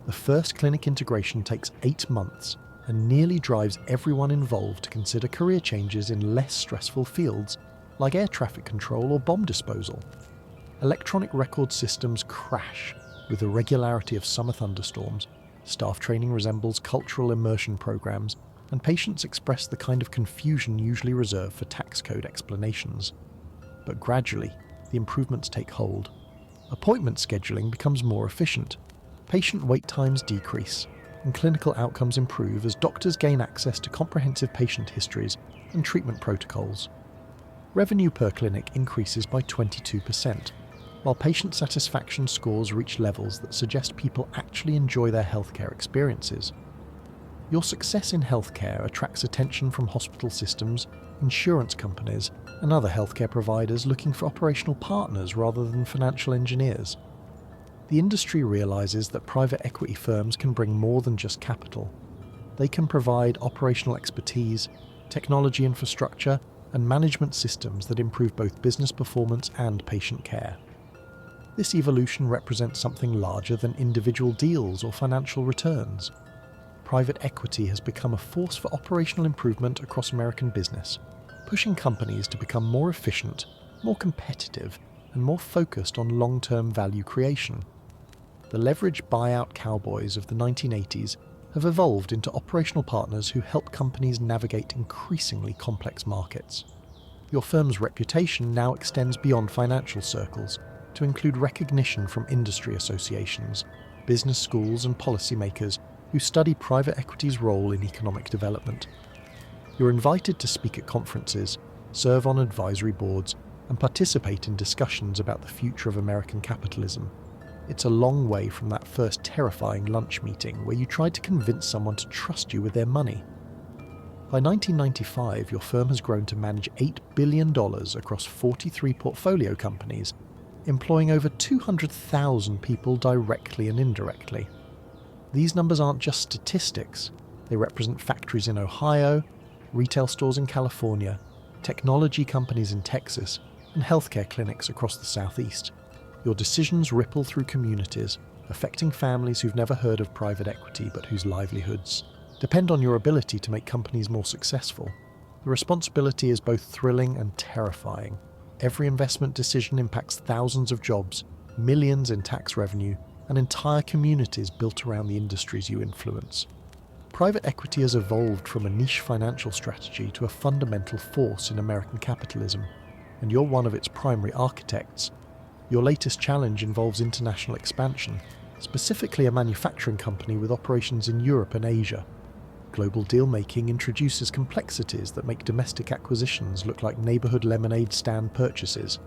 The first clinic integration takes 8 months, and nearly drives everyone involved to consider career changes in less stressful fields like air traffic control or bomb disposal. Electronic record systems crash with the regularity of summer thunderstorms, staff training resembles cultural immersion programs, and patients express the kind of confusion usually reserved for tax code explanations. But gradually, the improvements take hold. Appointment scheduling becomes more efficient, patient wait times decrease, and clinical outcomes improve as doctors gain access to comprehensive patient histories and treatment protocols. Revenue per clinic increases by 22%, while patient satisfaction scores reach levels that suggest people actually enjoy their healthcare experiences. Your success in healthcare attracts attention from hospital systems, insurance companies, and other healthcare providers looking for operational partners rather than financial engineers. The industry realizes that private equity firms can bring more than just capital. They can provide operational expertise, technology infrastructure, and management systems that improve both business performance and patient care. This evolution represents something larger than individual deals or financial returns. Private equity has become a force for operational improvement across American business, pushing companies to become more efficient, more competitive, and more focused on long-term value creation. The leveraged buyout cowboys of the 1980s have evolved into operational partners who help companies navigate increasingly complex markets. Your firm's reputation now extends beyond financial circles to include recognition from industry associations, business schools, and policymakers who study private equity's role in economic development. You're invited to speak at conferences, serve on advisory boards, and participate in discussions about the future of American capitalism. It's a long way from that first terrifying lunch meeting where you tried to convince someone to trust you with their money. By 1995, your firm has grown to manage $8 billion across 43 portfolio companies, employing over 200,000 people directly and indirectly. These numbers aren't just statistics. They represent factories in Ohio, retail stores in California, technology companies in Texas, and healthcare clinics across the Southeast. Your decisions ripple through communities, affecting families who've never heard of private equity but whose livelihoods depend on your ability to make companies more successful. The responsibility is both thrilling and terrifying. Every investment decision impacts thousands of jobs, millions in tax revenue, and entire communities built around the industries you influence. Private equity has evolved from a niche financial strategy to a fundamental force in American capitalism, and you're one of its primary architects. Your latest challenge involves international expansion, specifically a manufacturing company with operations in Europe and Asia. Global deal-making introduces complexities that make domestic acquisitions look like neighborhood lemonade stand purchases.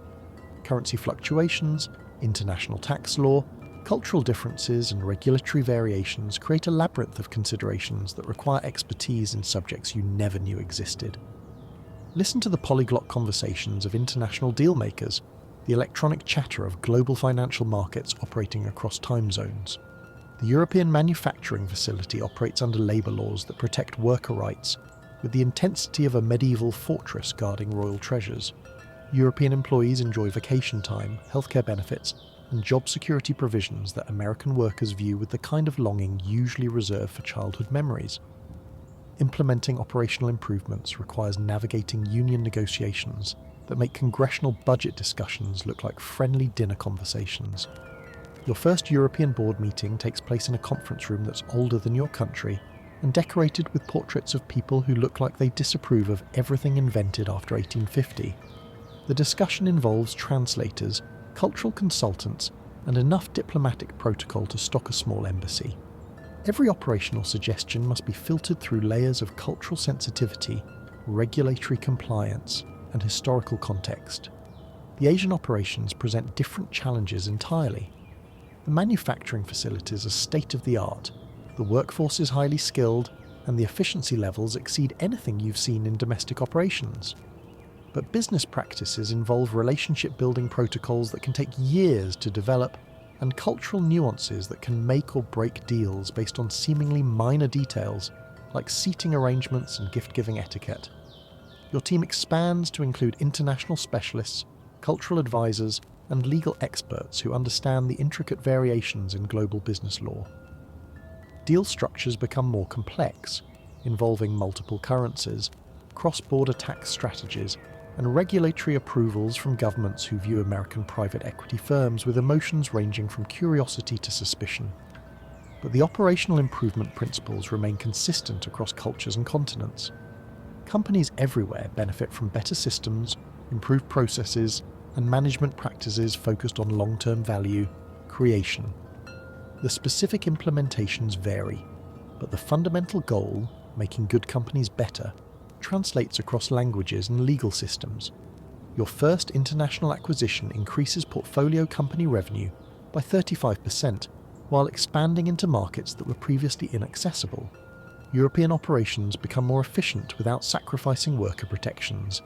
Currency fluctuations, international tax law, cultural differences, and regulatory variations create a labyrinth of considerations that require expertise in subjects you never knew existed. Listen to the polyglot conversations of international deal-makers, the electronic chatter of global financial markets operating across time zones. The European manufacturing facility operates under labour laws that protect worker rights, with the intensity of a medieval fortress guarding royal treasures. European employees enjoy vacation time, healthcare benefits, and job security provisions that American workers view with the kind of longing usually reserved for childhood memories. Implementing operational improvements requires navigating union negotiations that make congressional budget discussions look like friendly dinner conversations. Your first European board meeting takes place in a conference room that's older than your country and decorated with portraits of people who look like they disapprove of everything invented after 1850. The discussion involves translators, cultural consultants, and enough diplomatic protocol to stock a small embassy. Every operational suggestion must be filtered through layers of cultural sensitivity, regulatory compliance, and historical context. The Asian operations present different challenges entirely. The manufacturing facilities are state-of-the-art, the workforce is highly skilled, and the efficiency levels exceed anything you've seen in domestic operations. But business practices involve relationship-building protocols that can take years to develop, and cultural nuances that can make or break deals based on seemingly minor details, like seating arrangements and gift-giving etiquette. Your team expands to include international specialists, cultural advisors, and legal experts who understand the intricate variations in global business law. Deal structures become more complex, involving multiple currencies, cross-border tax strategies, and regulatory approvals from governments who view American private equity firms with emotions ranging from curiosity to suspicion. But the operational improvement principles remain consistent across cultures and continents. Companies everywhere benefit from better systems, improved processes, and management practices focused on long-term value creation. The specific implementations vary, but the fundamental goal, making good companies better, translates across languages and legal systems. Your first international acquisition increases portfolio company revenue by 35%, while expanding into markets that were previously inaccessible. European operations become more efficient without sacrificing worker protections.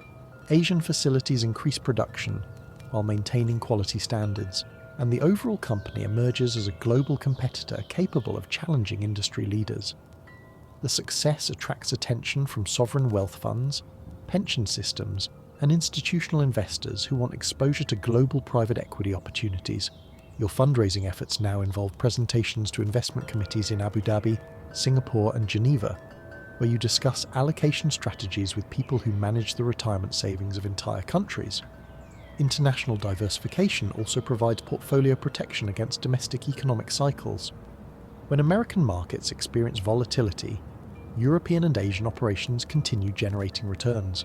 Asian facilities increase production while maintaining quality standards, and the overall company emerges as a global competitor capable of challenging industry leaders. The success attracts attention from sovereign wealth funds, pension systems, and institutional investors who want exposure to global private equity opportunities. Your fundraising efforts now involve presentations to investment committees in Abu Dhabi, Singapore, and Geneva, where you discuss allocation strategies with people who manage the retirement savings of entire countries. International diversification also provides portfolio protection against domestic economic cycles. When American markets experience volatility, European and Asian operations continue generating returns.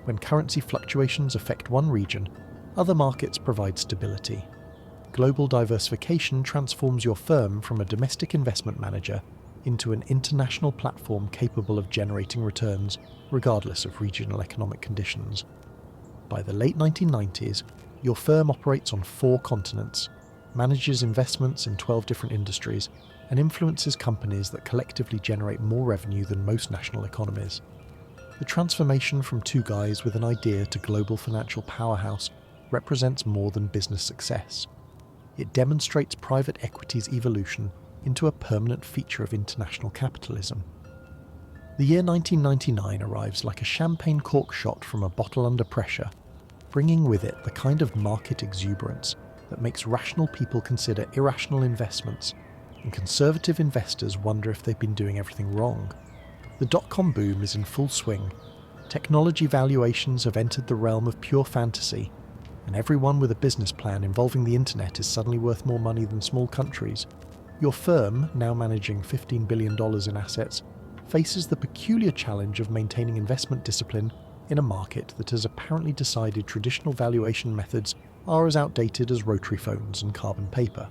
When currency fluctuations affect one region, other markets provide stability. Global diversification transforms your firm from a domestic investment manager into an international platform capable of generating returns regardless of regional economic conditions. By the late 1990s, your firm operates on 4 continents, manages investments in 12 different industries, and influences companies that collectively generate more revenue than most national economies. The transformation from 2 guys with an idea to global financial powerhouse represents more than business success. It demonstrates private equity's evolution into a permanent feature of international capitalism. The year 1999 arrives like a champagne cork shot from a bottle under pressure, bringing with it the kind of market exuberance that makes rational people consider irrational investments, and conservative investors wonder if they've been doing everything wrong. The dot-com boom is in full swing. Technology valuations have entered the realm of pure fantasy, and everyone with a business plan involving the internet is suddenly worth more money than small countries. Your firm, now managing $15 billion in assets, faces the peculiar challenge of maintaining investment discipline in a market that has apparently decided traditional valuation methods are as outdated as rotary phones and carbon paper.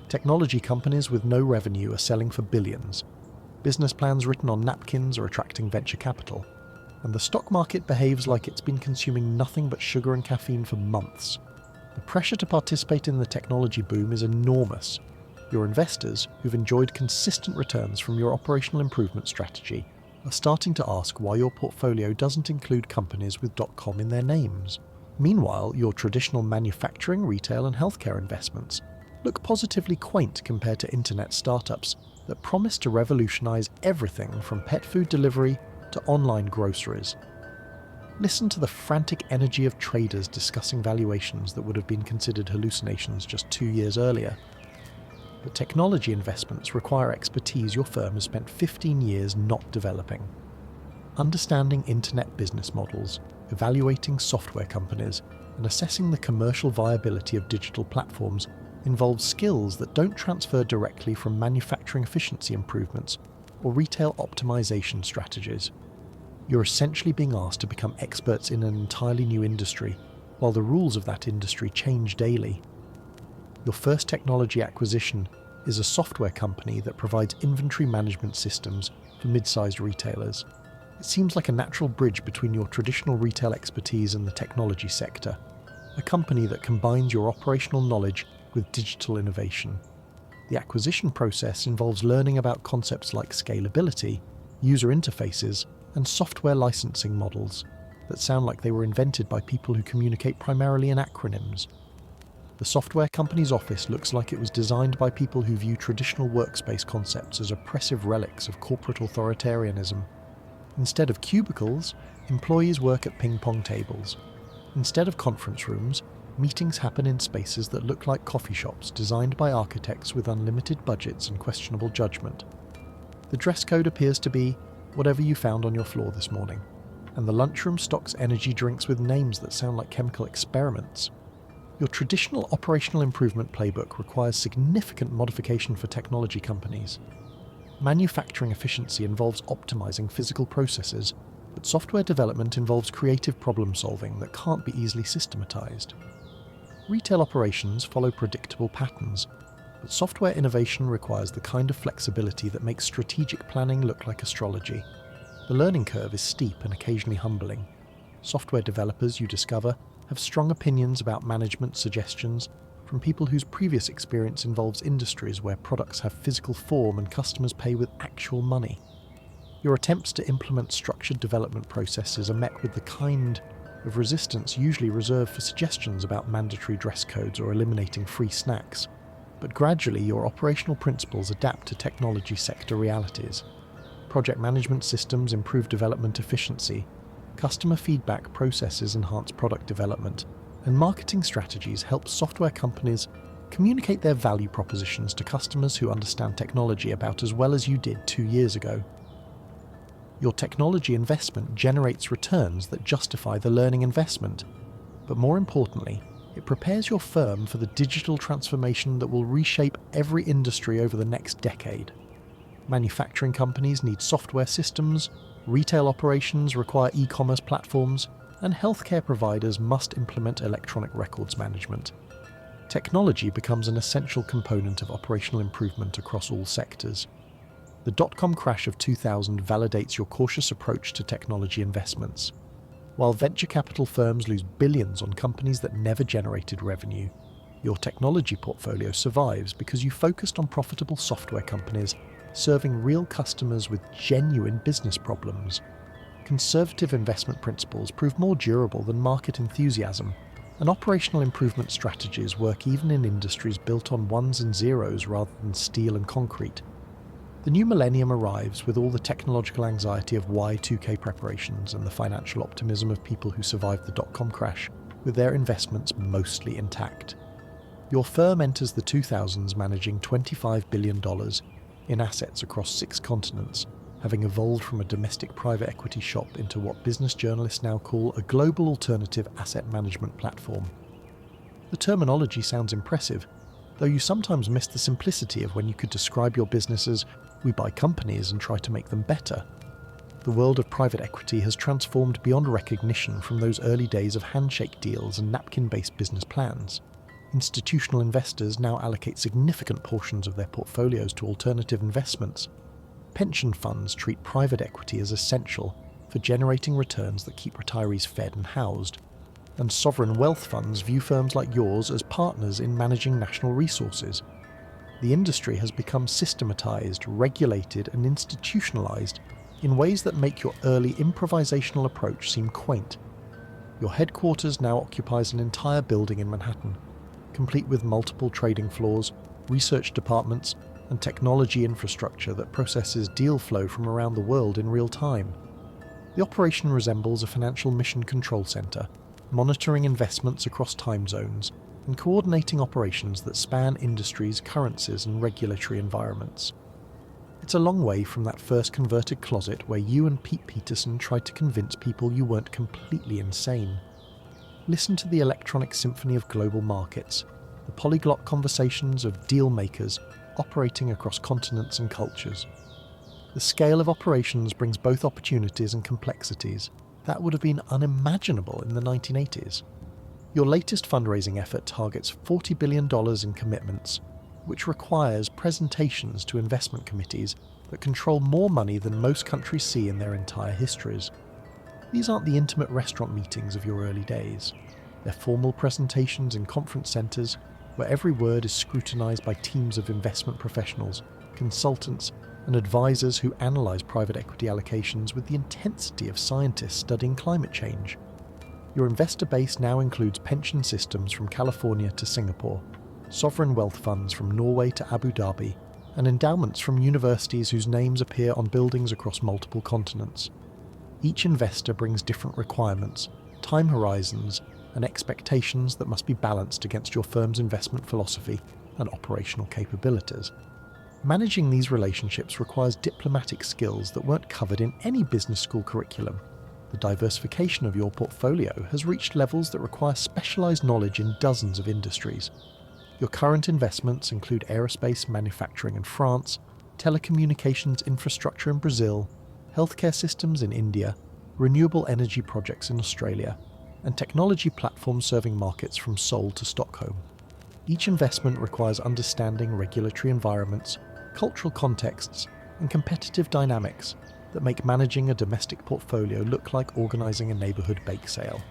Technology companies with no revenue are selling for billions. Business plans written on napkins are attracting venture capital. And the stock market behaves like it's been consuming nothing but sugar and caffeine for months. The pressure to participate in the technology boom is enormous. Your investors, who've enjoyed consistent returns from your operational improvement strategy, are starting to ask why your portfolio doesn't include companies with .com in their names. Meanwhile, your traditional manufacturing, retail, and healthcare investments look positively quaint compared to internet startups that promise to revolutionize everything from pet food delivery to online groceries. Listen to the frantic energy of traders discussing valuations that would have been considered hallucinations just 2 years earlier. But technology investments require expertise your firm has spent 15 years not developing. Understanding internet business models, evaluating software companies, and assessing the commercial viability of digital platforms involves skills that don't transfer directly from manufacturing efficiency improvements or retail optimization strategies. You're essentially being asked to become experts in an entirely new industry, while the rules of that industry change daily. Your first technology acquisition is a software company that provides inventory management systems for mid-sized retailers. It seems like a natural bridge between your traditional retail expertise and the technology sector, a company that combines your operational knowledge with digital innovation. The acquisition process involves learning about concepts like scalability, user interfaces, and software licensing models that sound like they were invented by people who communicate primarily in acronyms. The software company's office looks like it was designed by people who view traditional workspace concepts as oppressive relics of corporate authoritarianism. Instead of cubicles, employees work at ping-pong tables. Instead of conference rooms, meetings happen in spaces that look like coffee shops designed by architects with unlimited budgets and questionable judgment. The dress code appears to be whatever you found on your floor this morning, and the lunchroom stocks energy drinks with names that sound like chemical experiments. Your traditional operational improvement playbook requires significant modification for technology companies. Manufacturing efficiency involves optimizing physical processes, but software development involves creative problem solving that can't be easily systematized. Retail operations follow predictable patterns, but software innovation requires the kind of flexibility that makes strategic planning look like astrology. The learning curve is steep and occasionally humbling. Software developers, you discover, have strong opinions about management suggestions from people whose previous experience involves industries where products have physical form and customers pay with actual money. Your attempts to implement structured development processes are met with the kind of resistance usually reserved for suggestions about mandatory dress codes or eliminating free snacks. But gradually your operational principles adapt to technology sector realities. Project management systems improve development efficiency, customer feedback processes enhance product development, and marketing strategies help software companies communicate their value propositions to customers who understand technology about as well as you did 2 years ago. Your technology investment generates returns that justify the learning investment, but more importantly, it prepares your firm for the digital transformation that will reshape every industry over the next decade. Manufacturing companies need software systems, retail operations require e-commerce platforms, and healthcare providers must implement electronic records management. Technology becomes an essential component of operational improvement across all sectors. The dot-com crash of 2000 validates your cautious approach to technology investments. While venture capital firms lose billions on companies that never generated revenue, your technology portfolio survives because you focused on profitable software companies serving real customers with genuine business problems. Conservative investment principles prove more durable than market enthusiasm, and operational improvement strategies work even in industries built on ones and zeros rather than steel and concrete. The new millennium arrives with all the technological anxiety of Y2K preparations and the financial optimism of people who survived the dot-com crash, with their investments mostly intact. Your firm enters the 2000s managing $25 billion in assets across 6 continents, having evolved from a domestic private equity shop into what business journalists now call a global alternative asset management platform. The terminology sounds impressive, though you sometimes miss the simplicity of when you could describe your business as "we buy companies and try to make them better." The world of private equity has transformed beyond recognition from those early days of handshake deals and napkin-based business plans. Institutional investors now allocate significant portions of their portfolios to alternative investments. Pension funds treat private equity as essential for generating returns that keep retirees fed and housed, and sovereign wealth funds view firms like yours as partners in managing national resources. The industry has become systematized, regulated, and institutionalized in ways that make your early improvisational approach seem quaint. Your headquarters now occupies an entire building in Manhattan, complete with multiple trading floors, research departments, and technology infrastructure that processes deal flow from around the world in real time. The operation resembles a financial mission control center, monitoring investments across time zones, and coordinating operations that span industries, currencies, and regulatory environments. It's a long way from that first converted closet where you and Pete Peterson tried to convince people you weren't completely insane. Listen to the electronic symphony of global markets, the polyglot conversations of deal makers operating across continents and cultures. The scale of operations brings both opportunities and complexities that would have been unimaginable in the 1980s. Your latest fundraising effort targets $40 billion in commitments, which requires presentations to investment committees that control more money than most countries see in their entire histories. These aren't the intimate restaurant meetings of your early days. They're formal presentations in conference centres where every word is scrutinised by teams of investment professionals, consultants, and advisors who analyse private equity allocations with the intensity of scientists studying climate change. Your investor base now includes pension systems from California to Singapore, sovereign wealth funds from Norway to Abu Dhabi, and endowments from universities whose names appear on buildings across multiple continents. Each investor brings different requirements, time horizons, and expectations that must be balanced against your firm's investment philosophy and operational capabilities. Managing these relationships requires diplomatic skills that weren't covered in any business school curriculum. The diversification of your portfolio has reached levels that require specialized knowledge in dozens of industries. Your current investments include aerospace manufacturing in France, telecommunications infrastructure in Brazil, healthcare systems in India, renewable energy projects in Australia, and technology platforms serving markets from Seoul to Stockholm. Each investment requires understanding regulatory environments, cultural contexts, and competitive dynamics that make managing a domestic portfolio look like organising a neighbourhood bake sale.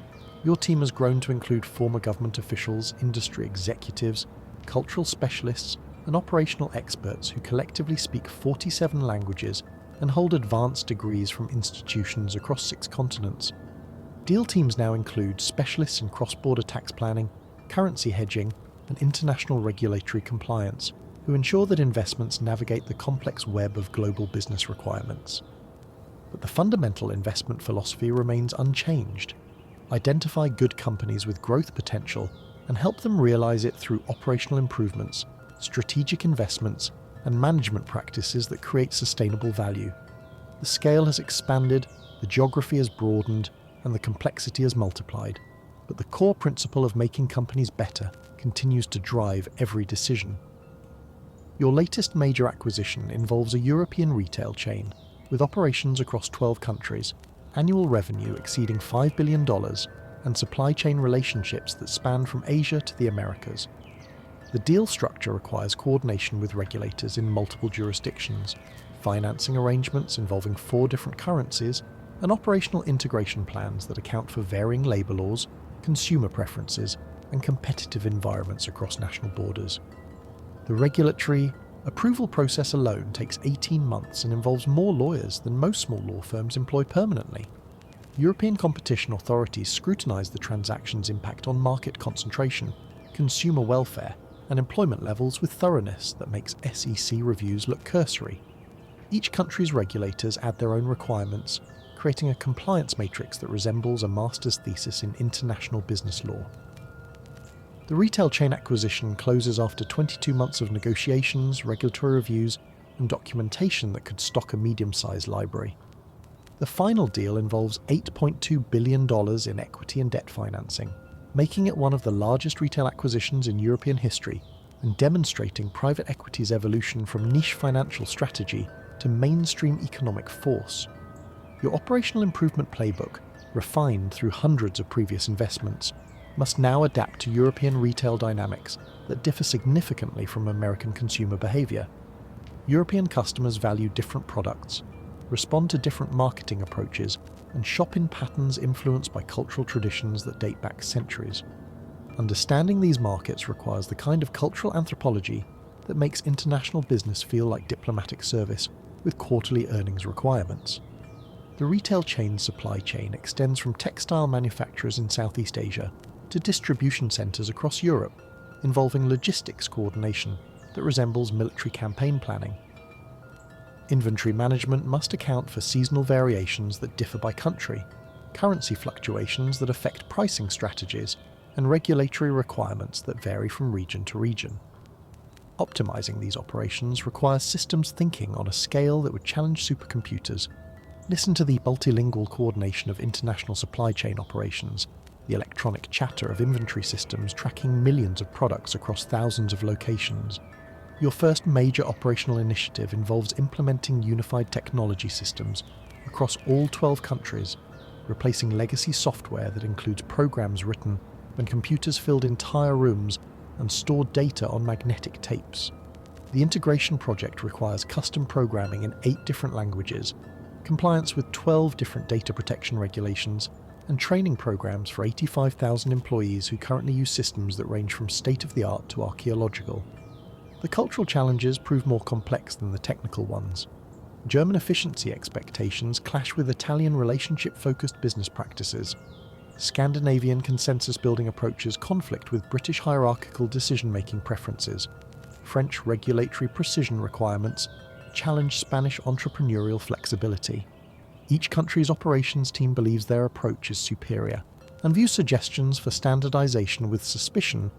Your team has grown to include former government officials, industry executives, cultural specialists, and operational experts who collectively speak 47 languages and hold advanced degrees from institutions across 6 continents. Deal teams now include specialists in cross-border tax planning, currency hedging, and international regulatory compliance, who ensure that investments navigate the complex web of global business requirements. But the fundamental investment philosophy remains unchanged. Identify good companies with growth potential and help them realize it through operational improvements, strategic investments, and management practices that create sustainable value. The scale has expanded, the geography has broadened, and the complexity has multiplied. But the core principle of making companies better continues to drive every decision. Your latest major acquisition involves a European retail chain with operations across 12 countries, annual revenue exceeding $5 billion, and supply chain relationships that span from Asia to the Americas. The deal structure requires coordination with regulators in multiple jurisdictions, financing arrangements involving 4 different currencies, and operational integration plans that account for varying labour laws, consumer preferences, and competitive environments across national borders. The regulatory approval process alone takes 18 months and involves more lawyers than most small law firms employ permanently. European competition authorities scrutinise the transaction's impact on market concentration, consumer welfare, and employment levels with thoroughness that makes SEC reviews look cursory. Each country's regulators add their own requirements, creating a compliance matrix that resembles a master's thesis in international business law. The retail chain acquisition closes after 22 months of negotiations, regulatory reviews, and documentation that could stock a medium-sized library. The final deal involves $8.2 billion in equity and debt financing, making it one of the largest retail acquisitions in European history and demonstrating private equity's evolution from niche financial strategy to mainstream economic force. Your operational improvement playbook, refined through hundreds of previous investments, must now adapt to European retail dynamics that differ significantly from American consumer behaviour. European customers value different products, respond to different marketing approaches, and shop in patterns influenced by cultural traditions that date back centuries. Understanding these markets requires the kind of cultural anthropology that makes international business feel like diplomatic service with quarterly earnings requirements. The retail chain's supply chain extends from textile manufacturers in Southeast Asia to distribution centres across Europe, involving logistics coordination that resembles military campaign planning. Inventory management must account for seasonal variations that differ by country, currency fluctuations that affect pricing strategies, and regulatory requirements that vary from region to region. Optimizing these operations requires systems thinking on a scale that would challenge supercomputers. Listen to the multilingual coordination of international supply chain operations, the electronic chatter of inventory systems tracking millions of products across thousands of locations. Your first major operational initiative involves implementing unified technology systems across all 12 countries, replacing legacy software that includes programs written when computers filled entire rooms and stored data on magnetic tapes. The integration project requires custom programming in 8 different languages, compliance with 12 different data protection regulations, and training programs for 85,000 employees who currently use systems that range from state-of-the-art to archaeological. The cultural challenges prove more complex than the technical ones. German efficiency expectations clash with Italian relationship-focused business practices. Scandinavian consensus-building approaches conflict with British hierarchical decision-making preferences. French regulatory precision requirements challenge Spanish entrepreneurial flexibility. Each country's operations team believes their approach is superior and views suggestions for standardization with suspicion,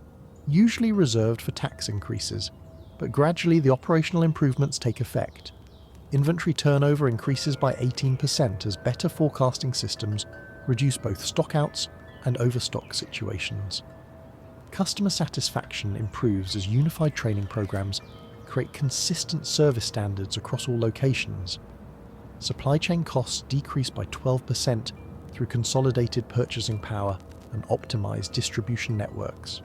usually reserved for tax increases. But gradually the operational improvements take effect. Inventory turnover increases by 18% as better forecasting systems reduce both stockouts and overstock situations. Customer satisfaction improves as unified training programs create consistent service standards across all locations. Supply chain costs decrease by 12% through consolidated purchasing power and optimized distribution networks.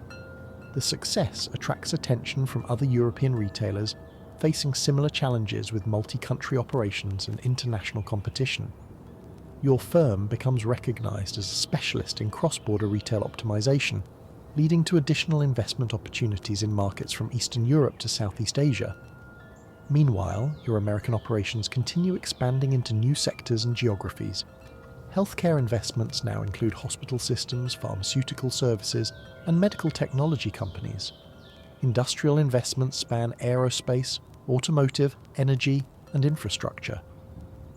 The success attracts attention from other European retailers facing similar challenges with multi-country operations and international competition. Your firm becomes recognized as a specialist in cross-border retail optimization, leading to additional investment opportunities in markets from Eastern Europe to Southeast Asia. Meanwhile, your American operations continue expanding into new sectors and geographies. Healthcare investments now include hospital systems, pharmaceutical services, and medical technology companies. Industrial investments span aerospace, automotive, energy, and infrastructure.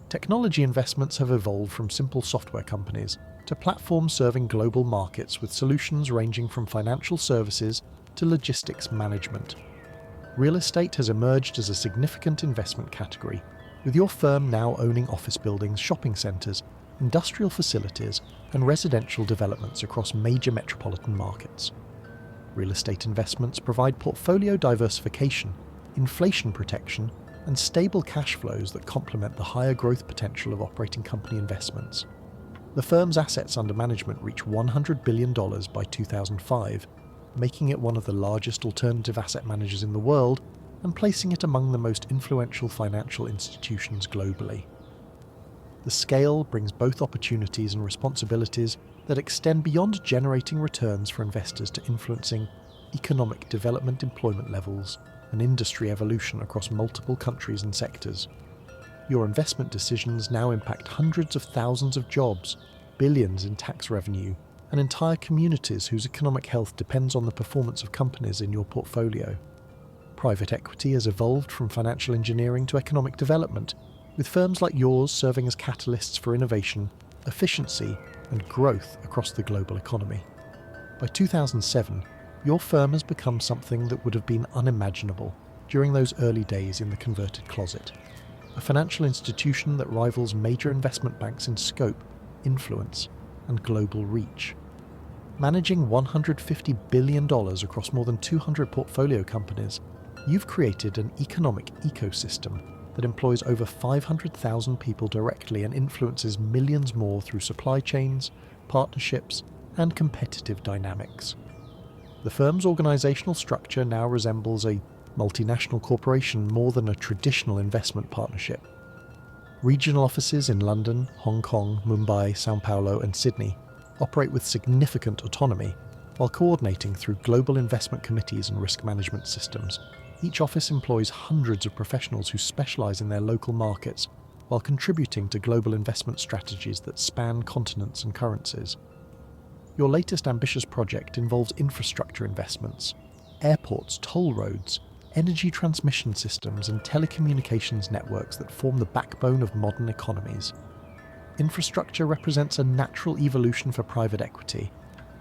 Technology investments have evolved from simple software companies to platforms serving global markets with solutions ranging from financial services to logistics management. Real estate has emerged as a significant investment category, with your firm now owning office buildings, shopping centres, industrial facilities, and residential developments across major metropolitan markets. Real estate investments provide portfolio diversification, inflation protection, and stable cash flows that complement the higher growth potential of operating company investments. The firm's assets under management reached $100 billion by 2005, making it one of the largest alternative asset managers in the world and placing it among the most influential financial institutions globally. The scale brings both opportunities and responsibilities that extend beyond generating returns for investors to influencing economic development, employment levels, and industry evolution across multiple countries and sectors. Your investment decisions now impact hundreds of thousands of jobs, billions in tax revenue, and entire communities whose economic health depends on the performance of companies in your portfolio. Private equity has evolved from financial engineering to economic development, with firms like yours serving as catalysts for innovation, efficiency, and growth across the global economy. By 2007, your firm has become something that would have been unimaginable during those early days in the converted closet. A financial institution that rivals major investment banks in scope, influence, and global reach. Managing $150 billion across more than 200 portfolio companies, you've created an economic ecosystem that employs over 500,000 people directly and influences millions more through supply chains, partnerships, and competitive dynamics. The firm's organizational structure now resembles a multinational corporation more than a traditional investment partnership. Regional offices in London, Hong Kong, Mumbai, São Paulo, and Sydney operate with significant autonomy, while coordinating through global investment committees and risk management systems. Each office employs hundreds of professionals who specialize in their local markets, while contributing to global investment strategies that span continents and currencies. Your latest ambitious project involves infrastructure investments, airports, toll roads, energy transmission systems, and telecommunications networks that form the backbone of modern economies. Infrastructure represents a natural evolution for private equity,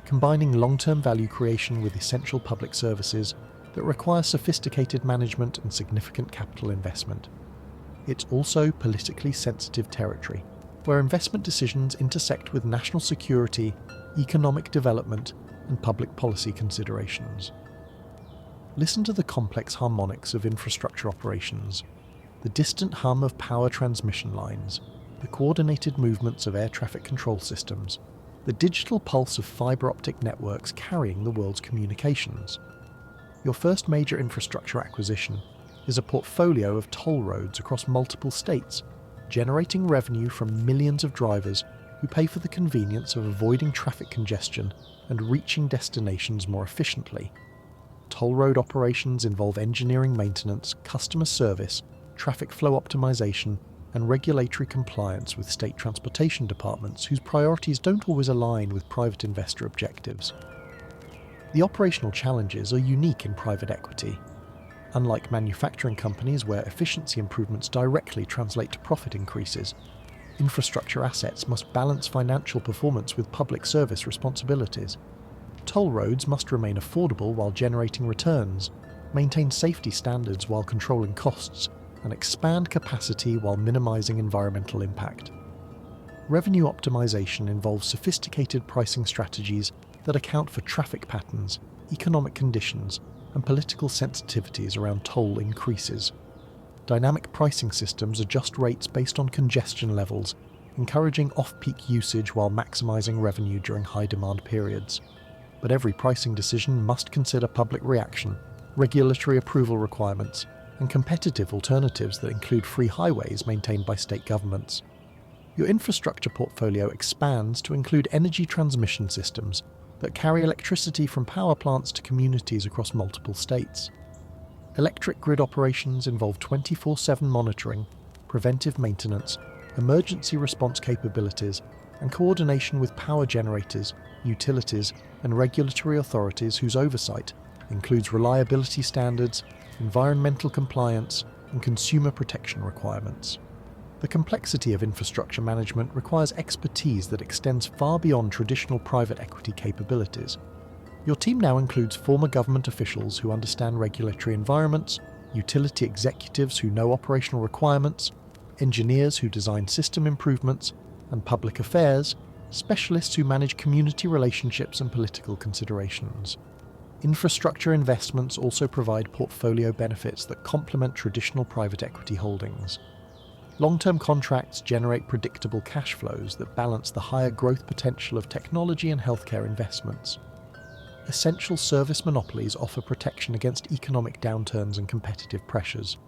combining long-term value creation with essential public services that require sophisticated management and significant capital investment. It's also politically sensitive territory, where investment decisions intersect with national security, economic development, and public policy considerations. Listen to the complex harmonics of infrastructure operations, the distant hum of power transmission lines, the coordinated movements of air traffic control systems, the digital pulse of fibre optic networks carrying the world's communications. Your first major infrastructure acquisition is a portfolio of toll roads across multiple states, generating revenue from millions of drivers who pay for the convenience of avoiding traffic congestion and reaching destinations more efficiently. Toll road operations involve engineering maintenance, customer service, traffic flow optimization, and regulatory compliance with state transportation departments whose priorities don't always align with private investor objectives. The operational challenges are unique in private equity. Unlike manufacturing companies where efficiency improvements directly translate to profit increases, infrastructure assets must balance financial performance with public service responsibilities. Toll roads must remain affordable while generating returns, maintain safety standards while controlling costs, and expand capacity while minimizing environmental impact. Revenue optimization involves sophisticated pricing strategies that account for traffic patterns, economic conditions, and political sensitivities around toll increases. Dynamic pricing systems adjust rates based on congestion levels, encouraging off-peak usage while maximizing revenue during high-demand periods. But every pricing decision must consider public reaction, regulatory approval requirements, and competitive alternatives that include free highways maintained by state governments. Your infrastructure portfolio expands to include energy transmission systems that carry electricity from power plants to communities across multiple states. Electric grid operations involve 24/7 monitoring, preventive maintenance, emergency response capabilities, and coordination with power generators, utilities, and regulatory authorities whose oversight includes reliability standards, environmental compliance, and consumer protection requirements. The complexity of infrastructure management requires expertise that extends far beyond traditional private equity capabilities. Your team now includes former government officials who understand regulatory environments, utility executives who know operational requirements, engineers who design system improvements, and public affairs specialists who manage community relationships and political considerations. Infrastructure investments also provide portfolio benefits that complement traditional private equity holdings. Long-term contracts generate predictable cash flows that balance the higher growth potential of technology and healthcare investments. Essential service monopolies offer protection against economic downturns and competitive pressures.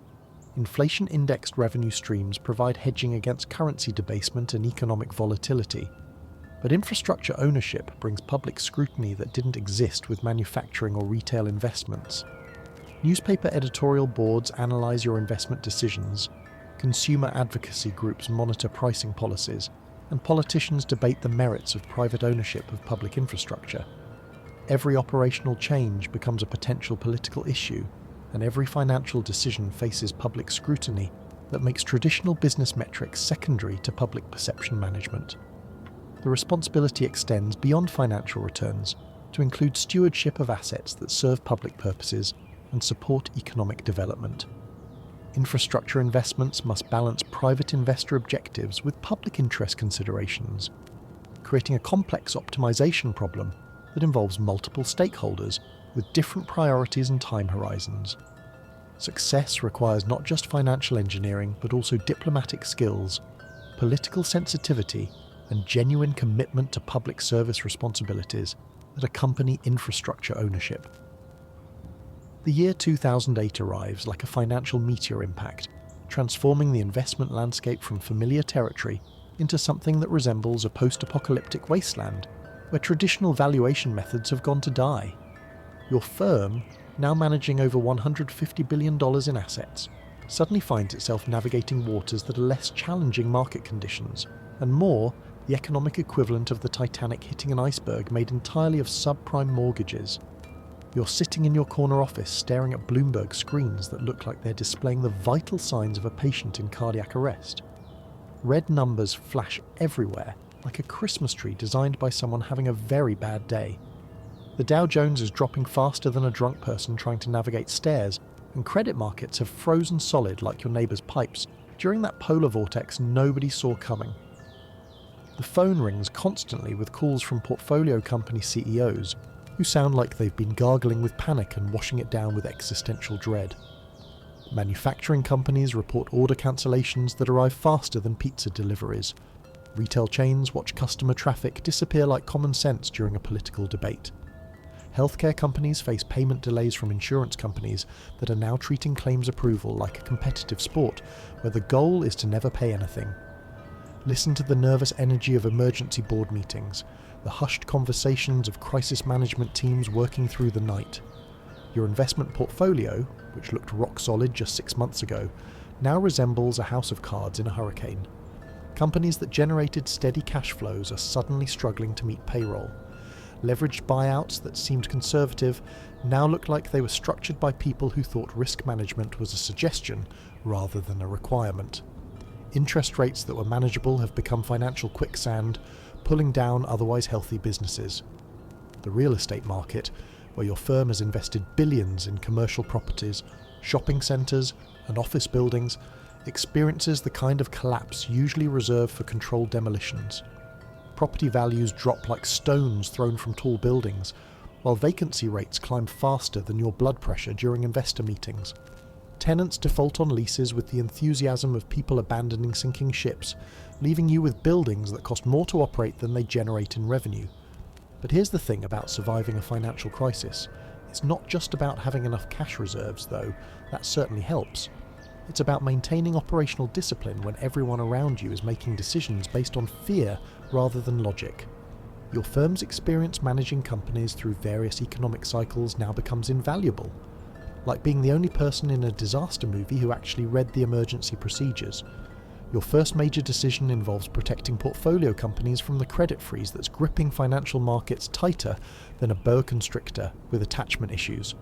Inflation-indexed revenue streams provide hedging against currency debasement and economic volatility. But infrastructure ownership brings public scrutiny that didn't exist with manufacturing or retail investments. Newspaper editorial boards analyze your investment decisions, consumer advocacy groups monitor pricing policies, and politicians debate the merits of private ownership of public infrastructure. Every operational change becomes a potential political issue, and every financial decision faces public scrutiny that makes traditional business metrics secondary to public perception management. The responsibility extends beyond financial returns to include stewardship of assets that serve public purposes and support economic development. Infrastructure investments must balance private investor objectives with public interest considerations, creating a complex optimization problem that involves multiple stakeholders with different priorities and time horizons. Success requires not just financial engineering, but also diplomatic skills, political sensitivity, and genuine commitment to public service responsibilities that accompany infrastructure ownership. The year 2008 arrives like a financial meteor impact, transforming the investment landscape from familiar territory into something that resembles a post-apocalyptic wasteland where traditional valuation methods have gone to die. Your firm, now managing over $150 billion in assets, suddenly finds itself navigating waters that are less challenging market conditions, and more the economic equivalent of the Titanic hitting an iceberg made entirely of subprime mortgages. You're sitting in your corner office staring at Bloomberg screens that look like they're displaying the vital signs of a patient in cardiac arrest. Red numbers flash everywhere, like a Christmas tree designed by someone having a very bad day. The Dow Jones is dropping faster than a drunk person trying to navigate stairs, and credit markets have frozen solid like your neighbour's pipes during that polar vortex nobody saw coming. The phone rings constantly with calls from portfolio company CEOs who sound like they've been gargling with panic and washing it down with existential dread. Manufacturing companies report order cancellations that arrive faster than pizza deliveries. Retail chains watch customer traffic disappear like common sense during a political debate. Healthcare companies face payment delays from insurance companies that are now treating claims approval like a competitive sport where the goal is to never pay anything. Listen to the nervous energy of emergency board meetings, the hushed conversations of crisis management teams working through the night. Your investment portfolio, which looked rock solid just 6 months ago, now resembles a house of cards in a hurricane. Companies that generated steady cash flows are suddenly struggling to meet payroll. Leveraged buyouts that seemed conservative now look like they were structured by people who thought risk management was a suggestion rather than a requirement. Interest rates that were manageable have become financial quicksand, pulling down otherwise healthy businesses. The real estate market, where your firm has invested billions in commercial properties, shopping centres and office buildings, experiences the kind of collapse usually reserved for controlled demolitions. Property values drop like stones thrown from tall buildings, while vacancy rates climb faster than your blood pressure during investor meetings. Tenants default on leases with the enthusiasm of people abandoning sinking ships, leaving you with buildings that cost more to operate than they generate in revenue. But here's the thing about surviving a financial crisis. It's not just about having enough cash reserves, though. That certainly helps. It's about maintaining operational discipline when everyone around you is making decisions based on fear rather than logic. Your firm's experience managing companies through various economic cycles now becomes invaluable. Like being the only person in a disaster movie who actually read the emergency procedures. Your first major decision involves protecting portfolio companies from the credit freeze that's gripping financial markets tighter than a boa constrictor with attachment issues.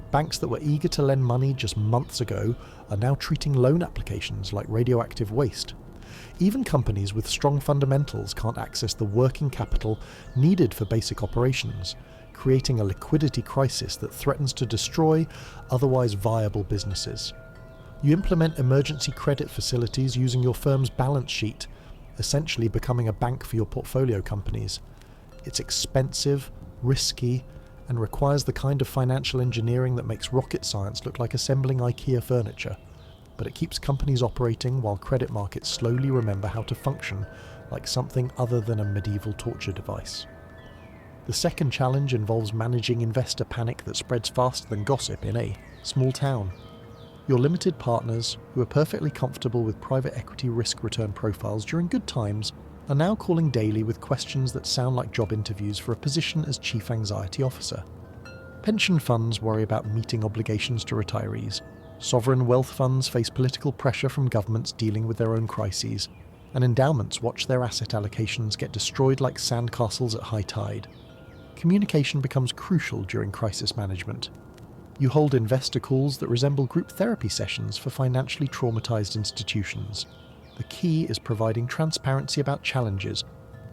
Banks that were eager to lend money just months ago are now treating loan applications like radioactive waste. Even companies with strong fundamentals can't access the working capital needed for basic operations, creating a liquidity crisis that threatens to destroy otherwise viable businesses. You implement emergency credit facilities using your firm's balance sheet, essentially becoming a bank for your portfolio companies. It's expensive, risky, and requires the kind of financial engineering that makes rocket science look like assembling IKEA furniture. But it keeps companies operating while credit markets slowly remember how to function like something other than a medieval torture device. The second challenge involves managing investor panic that spreads faster than gossip in a small town. Your limited partners, who are perfectly comfortable with private equity risk-return profiles during good times, are now calling daily with questions that sound like job interviews for a position as Chief Anxiety Officer. Pension funds worry about meeting obligations to retirees. Sovereign wealth funds face political pressure from governments dealing with their own crises. And endowments watch their asset allocations get destroyed like sandcastles at high tide. Communication becomes crucial during crisis management. You hold investor calls that resemble group therapy sessions for financially traumatized institutions. The key is providing transparency about challenges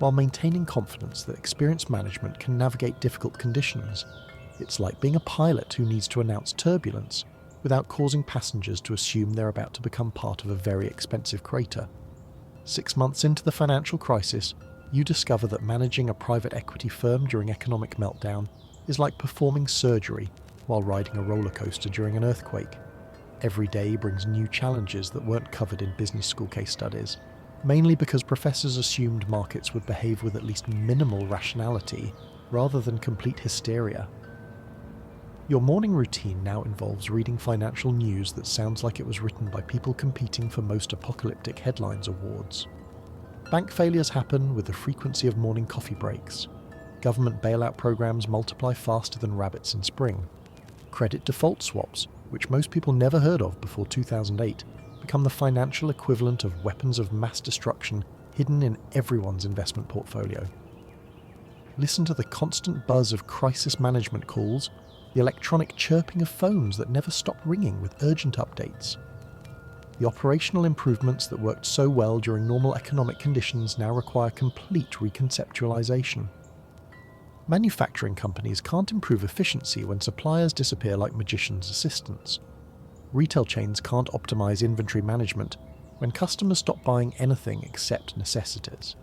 while maintaining confidence that experienced management can navigate difficult conditions. It's like being a pilot who needs to announce turbulence without causing passengers to assume they're about to become part of a very expensive crater. 6 months into the financial crisis, you discover that managing a private equity firm during economic meltdown is like performing surgery while riding a roller coaster during an earthquake. Every day brings new challenges that weren't covered in business school case studies, mainly because professors assumed markets would behave with at least minimal rationality rather than complete hysteria. Your morning routine now involves reading financial news that sounds like it was written by people competing for most apocalyptic headlines awards. Bank failures happen with the frequency of morning coffee breaks. Government bailout programs multiply faster than rabbits in spring. Credit default swaps, which most people never heard of before 2008, become the financial equivalent of weapons of mass destruction hidden in everyone's investment portfolio. Listen to the constant buzz of crisis management calls, the electronic chirping of phones that never stop ringing with urgent updates. The operational improvements that worked so well during normal economic conditions now require complete reconceptualization. Manufacturing companies can't improve efficiency when suppliers disappear like magician's assistants. Retail chains can't optimize inventory management when customers stop buying anything except necessities.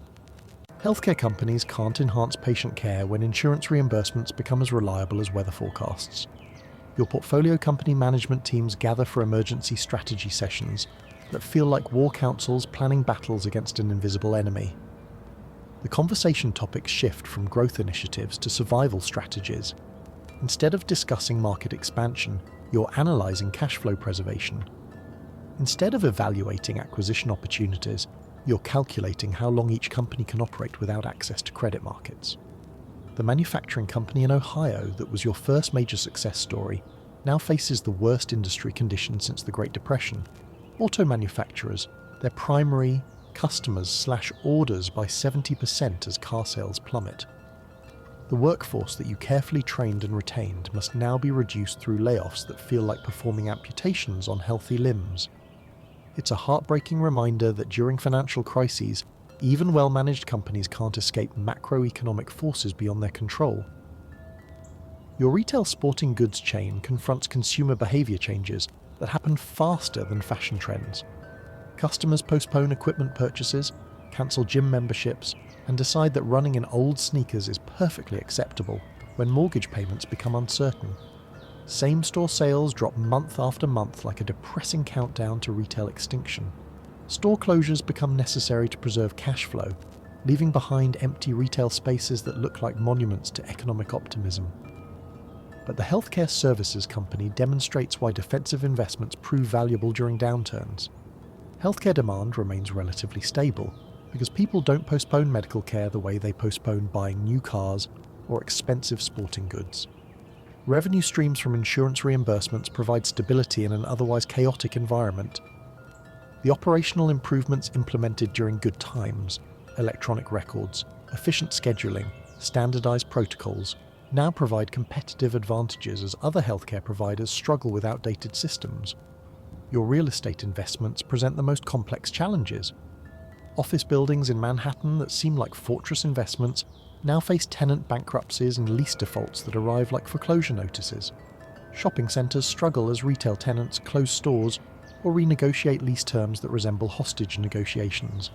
Healthcare companies can't enhance patient care when insurance reimbursements become as reliable as weather forecasts. Your portfolio company management teams gather for emergency strategy sessions that feel like war councils planning battles against an invisible enemy. The conversation topics shift from growth initiatives to survival strategies. Instead of discussing market expansion, you're analysing cash flow preservation. Instead of evaluating acquisition opportunities, you're calculating how long each company can operate without access to credit markets. The manufacturing company in Ohio that was your first major success story now faces the worst industry conditions since the Great Depression. Auto manufacturers, their primary customers slash orders by 70% as car sales plummet. The workforce that you carefully trained and retained must now be reduced through layoffs that feel like performing amputations on healthy limbs. It's a heartbreaking reminder that during financial crises, even well-managed companies can't escape macroeconomic forces beyond their control. Your retail sporting goods chain confronts consumer behavior changes that happen faster than fashion trends. Customers postpone equipment purchases, cancel gym memberships, and decide that running in old sneakers is perfectly acceptable when mortgage payments become uncertain. Same-store sales drop month after month like a depressing countdown to retail extinction. Store closures become necessary to preserve cash flow, leaving behind empty retail spaces that look like monuments to economic optimism. But the healthcare services company demonstrates why defensive investments prove valuable during downturns. Healthcare demand remains relatively stable because people don't postpone medical care the way they postpone buying new cars or expensive sporting goods. Revenue streams from insurance reimbursements provide stability in an otherwise chaotic environment. The operational improvements implemented during good times, electronic records, efficient scheduling, standardized protocols, now provide competitive advantages as other healthcare providers struggle with outdated systems. Your real estate investments present the most complex challenges. Office buildings in Manhattan that seem like fortress investments now face tenant bankruptcies and lease defaults that arrive like foreclosure notices. Shopping centres struggle as retail tenants close stores or renegotiate lease terms that resemble hostage negotiations.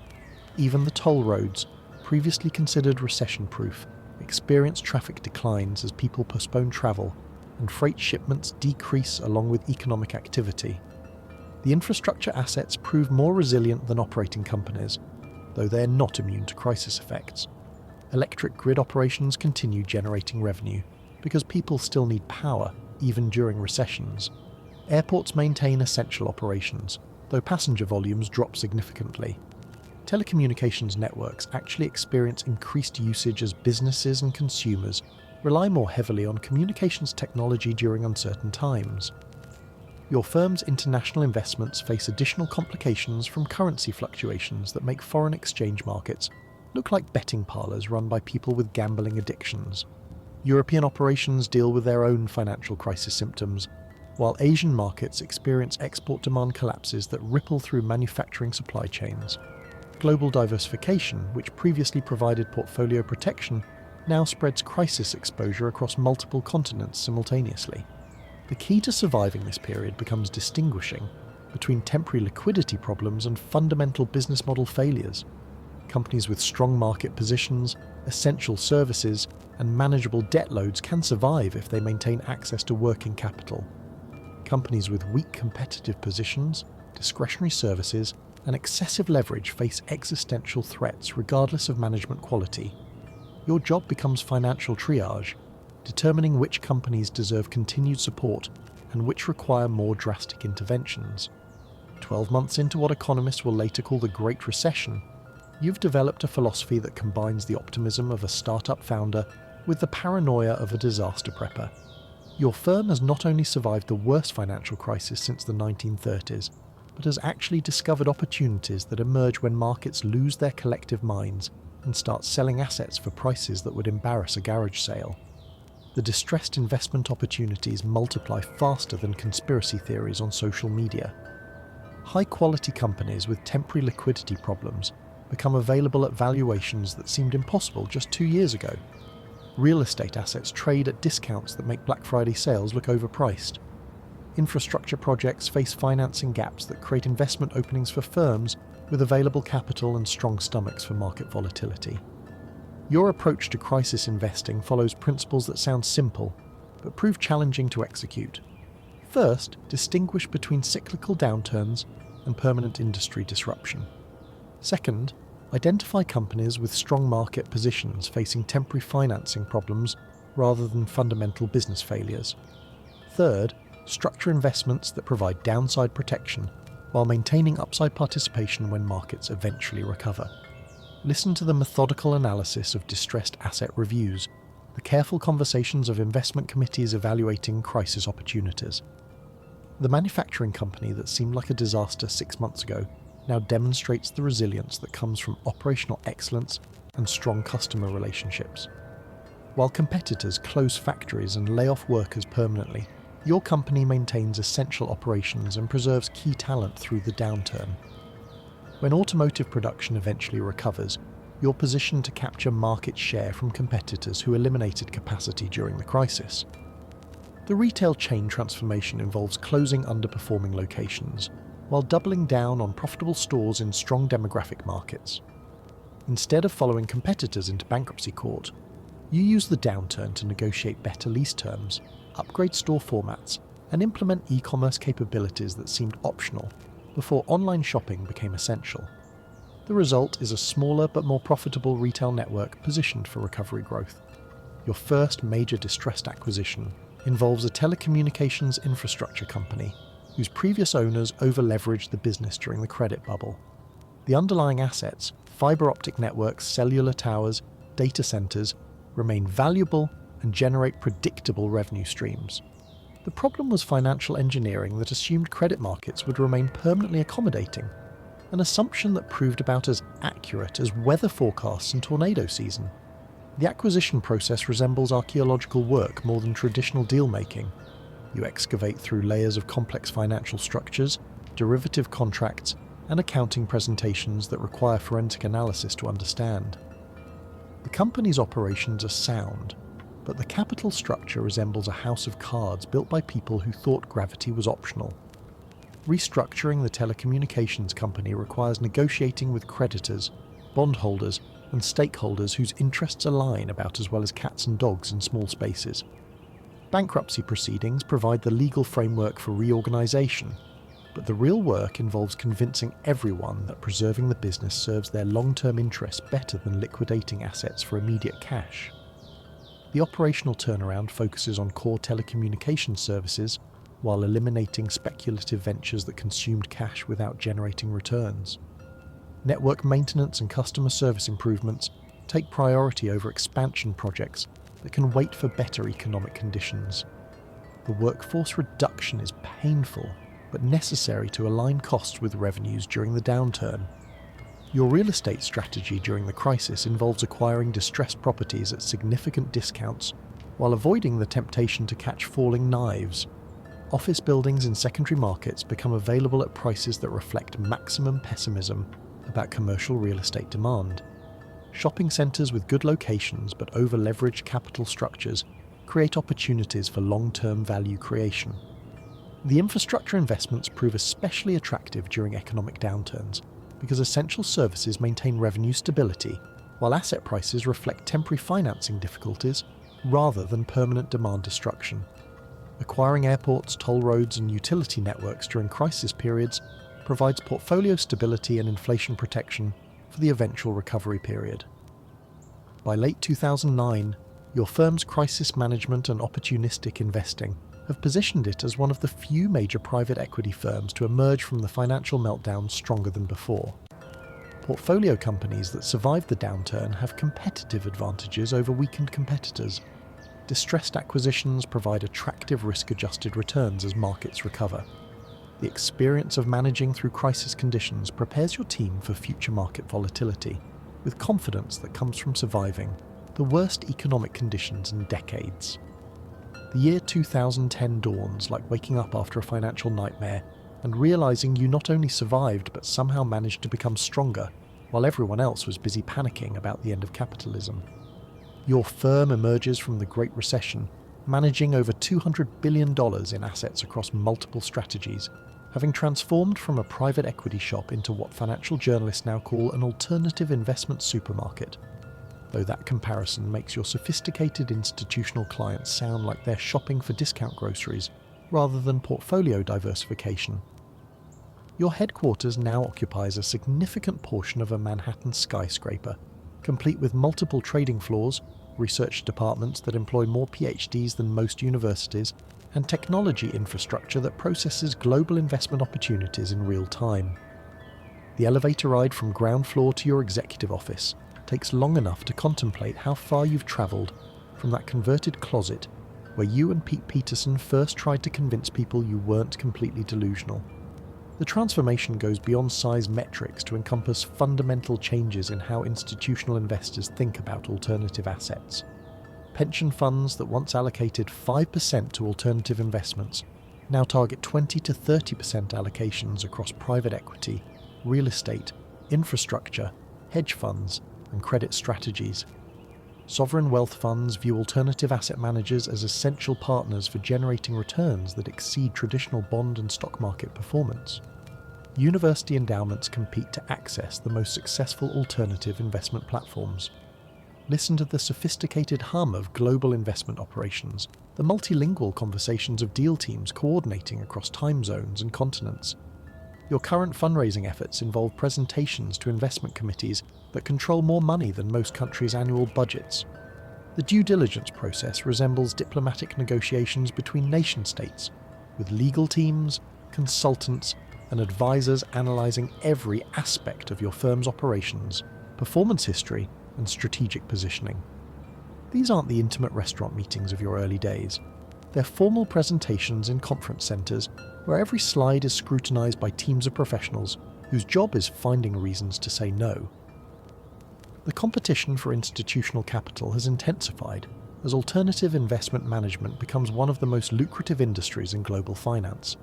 Even the toll roads, previously considered recession-proof, experience traffic declines as people postpone travel and freight shipments decrease along with economic activity. The infrastructure assets prove more resilient than operating companies, though they're not immune to crisis effects. Electric grid operations continue generating revenue because people still need power, even during recessions. Airports maintain essential operations, though passenger volumes drop significantly. Telecommunications networks actually experience increased usage as businesses and consumers rely more heavily on communications technology during uncertain times. Your firm's international investments face additional complications from currency fluctuations that make foreign exchange markets look like betting parlours run by people with gambling addictions. European operations deal with their own financial crisis symptoms, while Asian markets experience export demand collapses that ripple through manufacturing supply chains. Global diversification, which previously provided portfolio protection, now spreads crisis exposure across multiple continents simultaneously. The key to surviving this period becomes distinguishing between temporary liquidity problems and fundamental business model failures. Companies with strong market positions, essential services, and manageable debt loads can survive if they maintain access to working capital. Companies with weak competitive positions, discretionary services, and excessive leverage face existential threats regardless of management quality. Your job becomes financial triage, determining which companies deserve continued support and which require more drastic interventions. 12 months into what economists will later call the Great Recession, you've developed a philosophy that combines the optimism of a startup founder with the paranoia of a disaster prepper. Your firm has not only survived the worst financial crisis since the 1930s, but has actually discovered opportunities that emerge when markets lose their collective minds and start selling assets for prices that would embarrass a garage sale. The distressed investment opportunities multiply faster than conspiracy theories on social media. High-quality companies with temporary liquidity problems become available at valuations that seemed impossible just 2 years ago. Real estate assets trade at discounts that make Black Friday sales look overpriced. Infrastructure projects face financing gaps that create investment openings for firms with available capital and strong stomachs for market volatility. Your approach to crisis investing follows principles that sound simple, but prove challenging to execute. First, distinguish between cyclical downturns and permanent industry disruption. Second, identify companies with strong market positions facing temporary financing problems rather than fundamental business failures. Third, structure investments that provide downside protection while maintaining upside participation when markets eventually recover. Listen to the methodical analysis of distressed asset reviews, the careful conversations of investment committees evaluating crisis opportunities. The manufacturing company that seemed like a disaster 6 months ago now demonstrates the resilience that comes from operational excellence and strong customer relationships. While competitors close factories and lay off workers permanently, your company maintains essential operations and preserves key talent through the downturn. When automotive production eventually recovers, you're positioned to capture market share from competitors who eliminated capacity during the crisis. The retail chain transformation involves closing underperforming locations, while doubling down on profitable stores in strong demographic markets. Instead of following competitors into bankruptcy court, you use the downturn to negotiate better lease terms, upgrade store formats, and implement e-commerce capabilities that seemed optional before online shopping became essential. The result is a smaller but more profitable retail network positioned for recovery growth. Your first major distressed acquisition involves a telecommunications infrastructure company whose previous owners over-leveraged the business during the credit bubble. The underlying assets, fiber optic networks, cellular towers, data centers, remain valuable and generate predictable revenue streams. The problem was financial engineering that assumed credit markets would remain permanently accommodating, an assumption that proved about as accurate as weather forecasts and tornado season. The acquisition process resembles archaeological work more than traditional deal-making. You excavate through layers of complex financial structures, derivative contracts, and accounting presentations that require forensic analysis to understand. The company's operations are sound, but the capital structure resembles a house of cards built by people who thought gravity was optional. Restructuring the telecommunications company requires negotiating with creditors, bondholders, and stakeholders whose interests align about as well as cats and dogs in small spaces. Bankruptcy proceedings provide the legal framework for reorganization, but the real work involves convincing everyone that preserving the business serves their long-term interests better than liquidating assets for immediate cash. The operational turnaround focuses on core telecommunications services while eliminating speculative ventures that consumed cash without generating returns. Network maintenance and customer service improvements take priority over expansion projects that can wait for better economic conditions. The workforce reduction is painful, but necessary to align costs with revenues during the downturn. Your real estate strategy during the crisis involves acquiring distressed properties at significant discounts while avoiding the temptation to catch falling knives. Office buildings in secondary markets become available at prices that reflect maximum pessimism about commercial real estate demand. Shopping centres with good locations but over-leveraged capital structures create opportunities for long-term value creation. The infrastructure investments prove especially attractive during economic downturns because essential services maintain revenue stability, while asset prices reflect temporary financing difficulties rather than permanent demand destruction. Acquiring airports, toll roads, and utility networks during crisis periods provides portfolio stability and inflation protection for the eventual recovery period. By late 2009, your firm's crisis management and opportunistic investing have positioned it as one of the few major private equity firms to emerge from the financial meltdown stronger than before. Portfolio companies that survived the downturn have competitive advantages over weakened competitors. Distressed acquisitions provide attractive risk-adjusted returns as markets recover. The experience of managing through crisis conditions prepares your team for future market volatility, with confidence that comes from surviving the worst economic conditions in decades. The year 2010 dawns like waking up after a financial nightmare and realizing you not only survived but somehow managed to become stronger while everyone else was busy panicking about the end of capitalism. Your firm emerges from the Great Recession managing over $200 billion in assets across multiple strategies, having transformed from a private equity shop into what financial journalists now call an alternative investment supermarket. Though that comparison makes your sophisticated institutional clients sound like they're shopping for discount groceries rather than portfolio diversification. Your headquarters now occupies a significant portion of a Manhattan skyscraper, complete with multiple trading floors, research departments that employ more PhDs than most universities, and technology infrastructure that processes global investment opportunities in real time. The elevator ride from ground floor to your executive office takes long enough to contemplate how far you've travelled from that converted closet where you and Pete Peterson first tried to convince people you weren't completely delusional. The transformation goes beyond size metrics to encompass fundamental changes in how institutional investors think about alternative assets. Pension funds that once allocated 5% to alternative investments now target 20 to 30% allocations across private equity, real estate, infrastructure, hedge funds, and credit strategies. Sovereign wealth funds view alternative asset managers as essential partners for generating returns that exceed traditional bond and stock market performance. University endowments compete to access the most successful alternative investment platforms. Listen to the sophisticated hum of global investment operations, the multilingual conversations of deal teams coordinating across time zones and continents. Your current fundraising efforts involve presentations to investment committees that control more money than most countries' annual budgets. The due diligence process resembles diplomatic negotiations between nation-states, with legal teams, consultants, and advisors analysing every aspect of your firm's operations, performance history, and strategic positioning. These aren't the intimate restaurant meetings of your early days. They're formal presentations in conference centres where every slide is scrutinised by teams of professionals whose job is finding reasons to say no. The competition for institutional capital has intensified as alternative investment management becomes one of the most lucrative industries in global finance.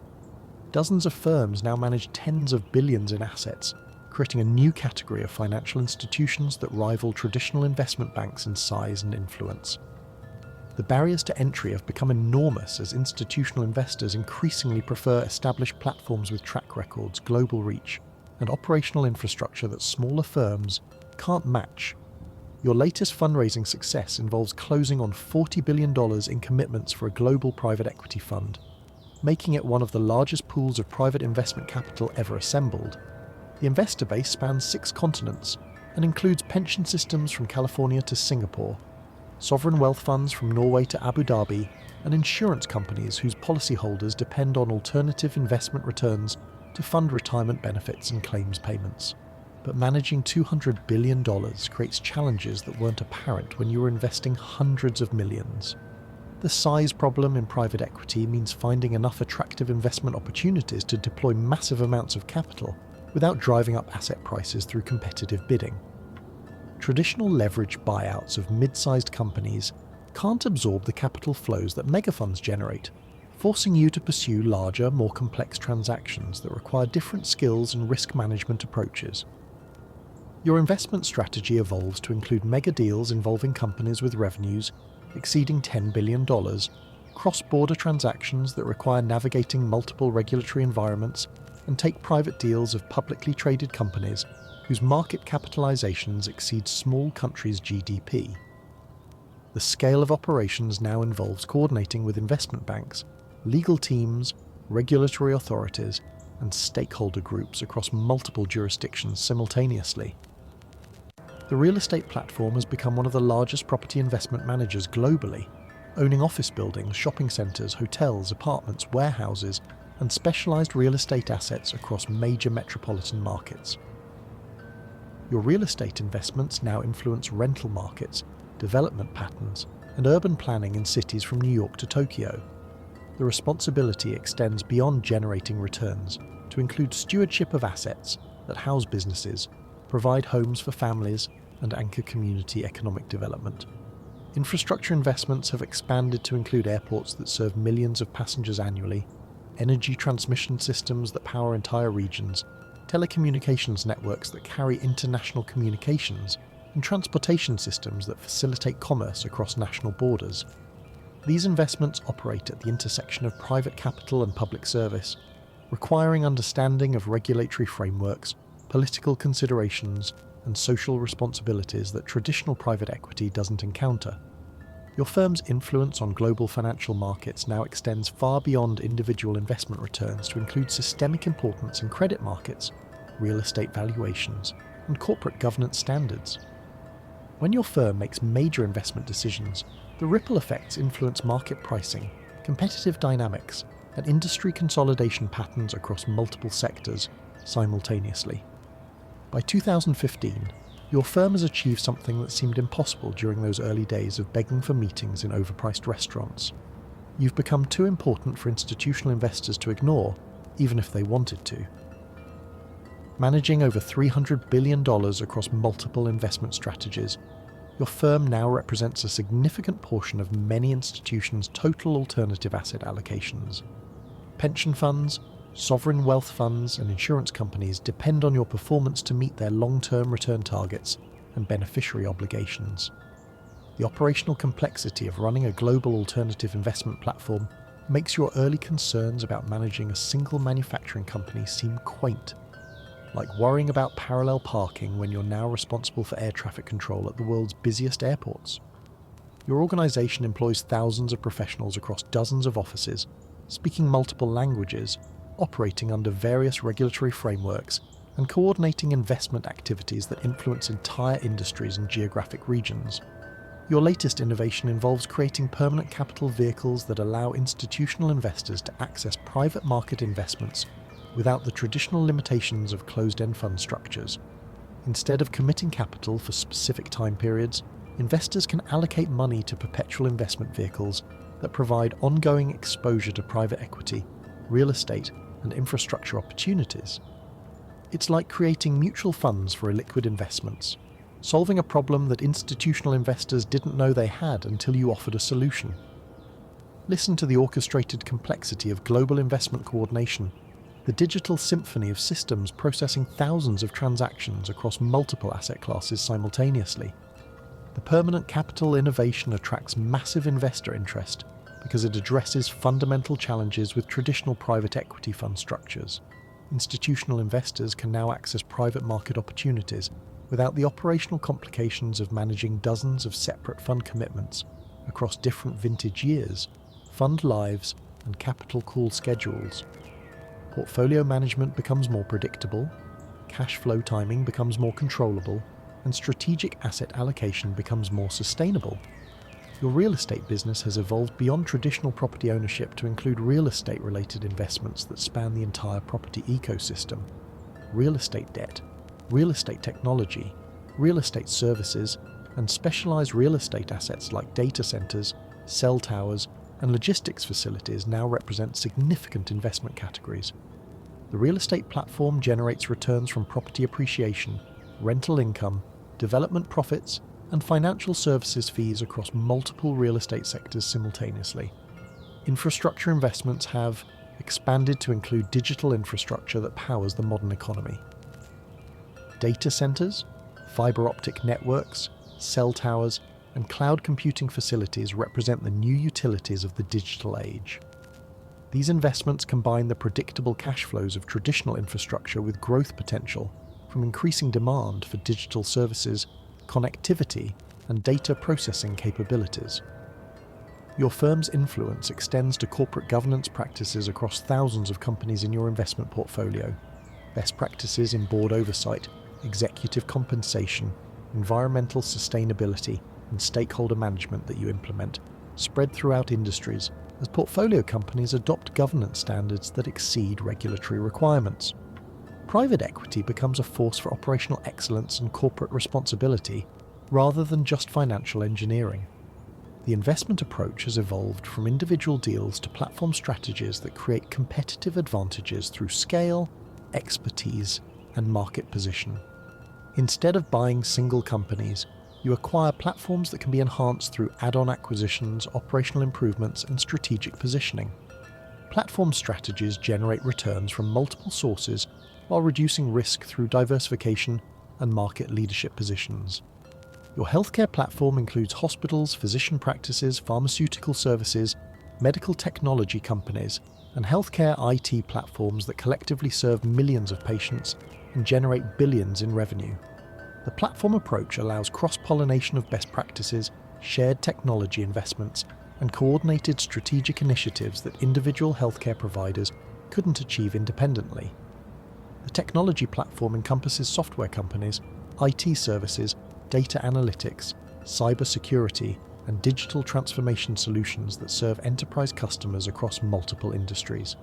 Dozens of firms now manage tens of billions in assets, creating a new category of financial institutions that rival traditional investment banks in size and influence. The barriers to entry have become enormous as institutional investors increasingly prefer established platforms with track records, global reach, and operational infrastructure that smaller firms can't match. Your latest fundraising success involves closing on $40 billion in commitments for a global private equity fund, making it one of the largest pools of private investment capital ever assembled. The investor base spans 6 continents and includes pension systems from California to Singapore, sovereign wealth funds from Norway to Abu Dhabi, and insurance companies whose policyholders depend on alternative investment returns to fund retirement benefits and claims payments. But managing $200 billion creates challenges that weren't apparent when you were investing hundreds of millions. The size problem in private equity means finding enough attractive investment opportunities to deploy massive amounts of capital without driving up asset prices through competitive bidding. Traditional leveraged buyouts of mid-sized companies can't absorb the capital flows that megafunds generate, forcing you to pursue larger, more complex transactions that require different skills and risk management approaches. Your investment strategy evolves to include mega deals involving companies with revenues exceeding $10 billion, cross-border transactions that require navigating multiple regulatory environments, and take private deals of publicly traded companies whose market capitalizations exceed small countries' GDP. The scale of operations now involves coordinating with investment banks, legal teams, regulatory authorities, and stakeholder groups across multiple jurisdictions simultaneously. The real estate platform has become one of the largest property investment managers globally, owning office buildings, shopping centres, hotels, apartments, warehouses, and specialised real estate assets across major metropolitan markets. Your real estate investments now influence rental markets, development patterns, and urban planning in cities from New York to Tokyo. The responsibility extends beyond generating returns to include stewardship of assets that house businesses, provide homes for families, and anchor community economic development. Infrastructure investments have expanded to include airports that serve millions of passengers annually, energy transmission systems that power entire regions, telecommunications networks that carry international communications, and transportation systems that facilitate commerce across national borders. These investments operate at the intersection of private capital and public service, requiring understanding of regulatory frameworks, political considerations, and social responsibilities that traditional private equity doesn't encounter. Your firm's influence on global financial markets now extends far beyond individual investment returns to include systemic importance in credit markets, real estate valuations, and corporate governance standards. When your firm makes major investment decisions, the ripple effects influence market pricing, competitive dynamics, and industry consolidation patterns across multiple sectors simultaneously. By 2015, your firm has achieved something that seemed impossible during those early days of begging for meetings in overpriced restaurants. You've become too important for institutional investors to ignore, even if they wanted to. Managing over $300 billion across multiple investment strategies, your firm now represents a significant portion of many institutions' total alternative asset allocations. Pension funds, sovereign wealth funds, and insurance companies depend on your performance to meet their long-term return targets and beneficiary obligations. The operational complexity of running a global alternative investment platform makes your early concerns about managing a single manufacturing company seem quaint, like worrying about parallel parking when you're now responsible for air traffic control at the world's busiest airports. Your organisation employs thousands of professionals across dozens of offices, speaking multiple languages, operating under various regulatory frameworks, and coordinating investment activities that influence entire industries and geographic regions. Your latest innovation involves creating permanent capital vehicles that allow institutional investors to access private market investments without the traditional limitations of closed-end fund structures. Instead of committing capital for specific time periods, investors can allocate money to perpetual investment vehicles that provide ongoing exposure to private equity, real estate, and infrastructure opportunities. It's like creating mutual funds for illiquid investments, solving a problem that institutional investors didn't know they had until you offered a solution. Listen to the orchestrated complexity of global investment coordination, the digital symphony of systems processing thousands of transactions across multiple asset classes simultaneously. The permanent capital innovation attracts massive investor interest because it addresses fundamental challenges with traditional private equity fund structures. Institutional investors can now access private market opportunities without the operational complications of managing dozens of separate fund commitments across different vintage years, fund lives, and capital call schedules. Portfolio management becomes more predictable, cash flow timing becomes more controllable, and strategic asset allocation becomes more sustainable. Your real estate business has evolved beyond traditional property ownership to include real estate-related investments that span the entire property ecosystem: real estate debt, real estate technology, real estate services, and specialized real estate assets like data centers, cell towers, and logistics facilities now represent significant investment categories. The real estate platform generates returns from property appreciation, rental income, development profits, and financial services fees across multiple real estate sectors simultaneously. Infrastructure investments have expanded to include digital infrastructure that powers the modern economy. Data centers, fiber optic networks, cell towers, and cloud computing facilities represent the new utilities of the digital age. These investments combine the predictable cash flows of traditional infrastructure with growth potential from increasing demand for digital services, connectivity, and data processing capabilities. Your firm's influence extends to corporate governance practices across thousands of companies in your investment portfolio. Best practices in board oversight, executive compensation, environmental sustainability, and stakeholder management that you implement spread throughout industries as portfolio companies adopt governance standards that exceed regulatory requirements. Private equity becomes a force for operational excellence and corporate responsibility rather than just financial engineering. The investment approach has evolved from individual deals to platform strategies that create competitive advantages through scale, expertise, and market position. Instead of buying single companies, you acquire platforms that can be enhanced through add-on acquisitions, operational improvements, and strategic positioning. Platform strategies generate returns from multiple sources while reducing risk through diversification and market leadership positions. Your healthcare platform includes hospitals, physician practices, pharmaceutical services, medical technology companies, and healthcare IT platforms that collectively serve millions of patients and generate billions in revenue. The platform approach allows cross-pollination of best practices, shared technology investments, and coordinated strategic initiatives that individual healthcare providers couldn't achieve independently. The technology platform encompasses software companies, IT services, data analytics, cybersecurity, and digital transformation solutions that serve enterprise customers across multiple industries.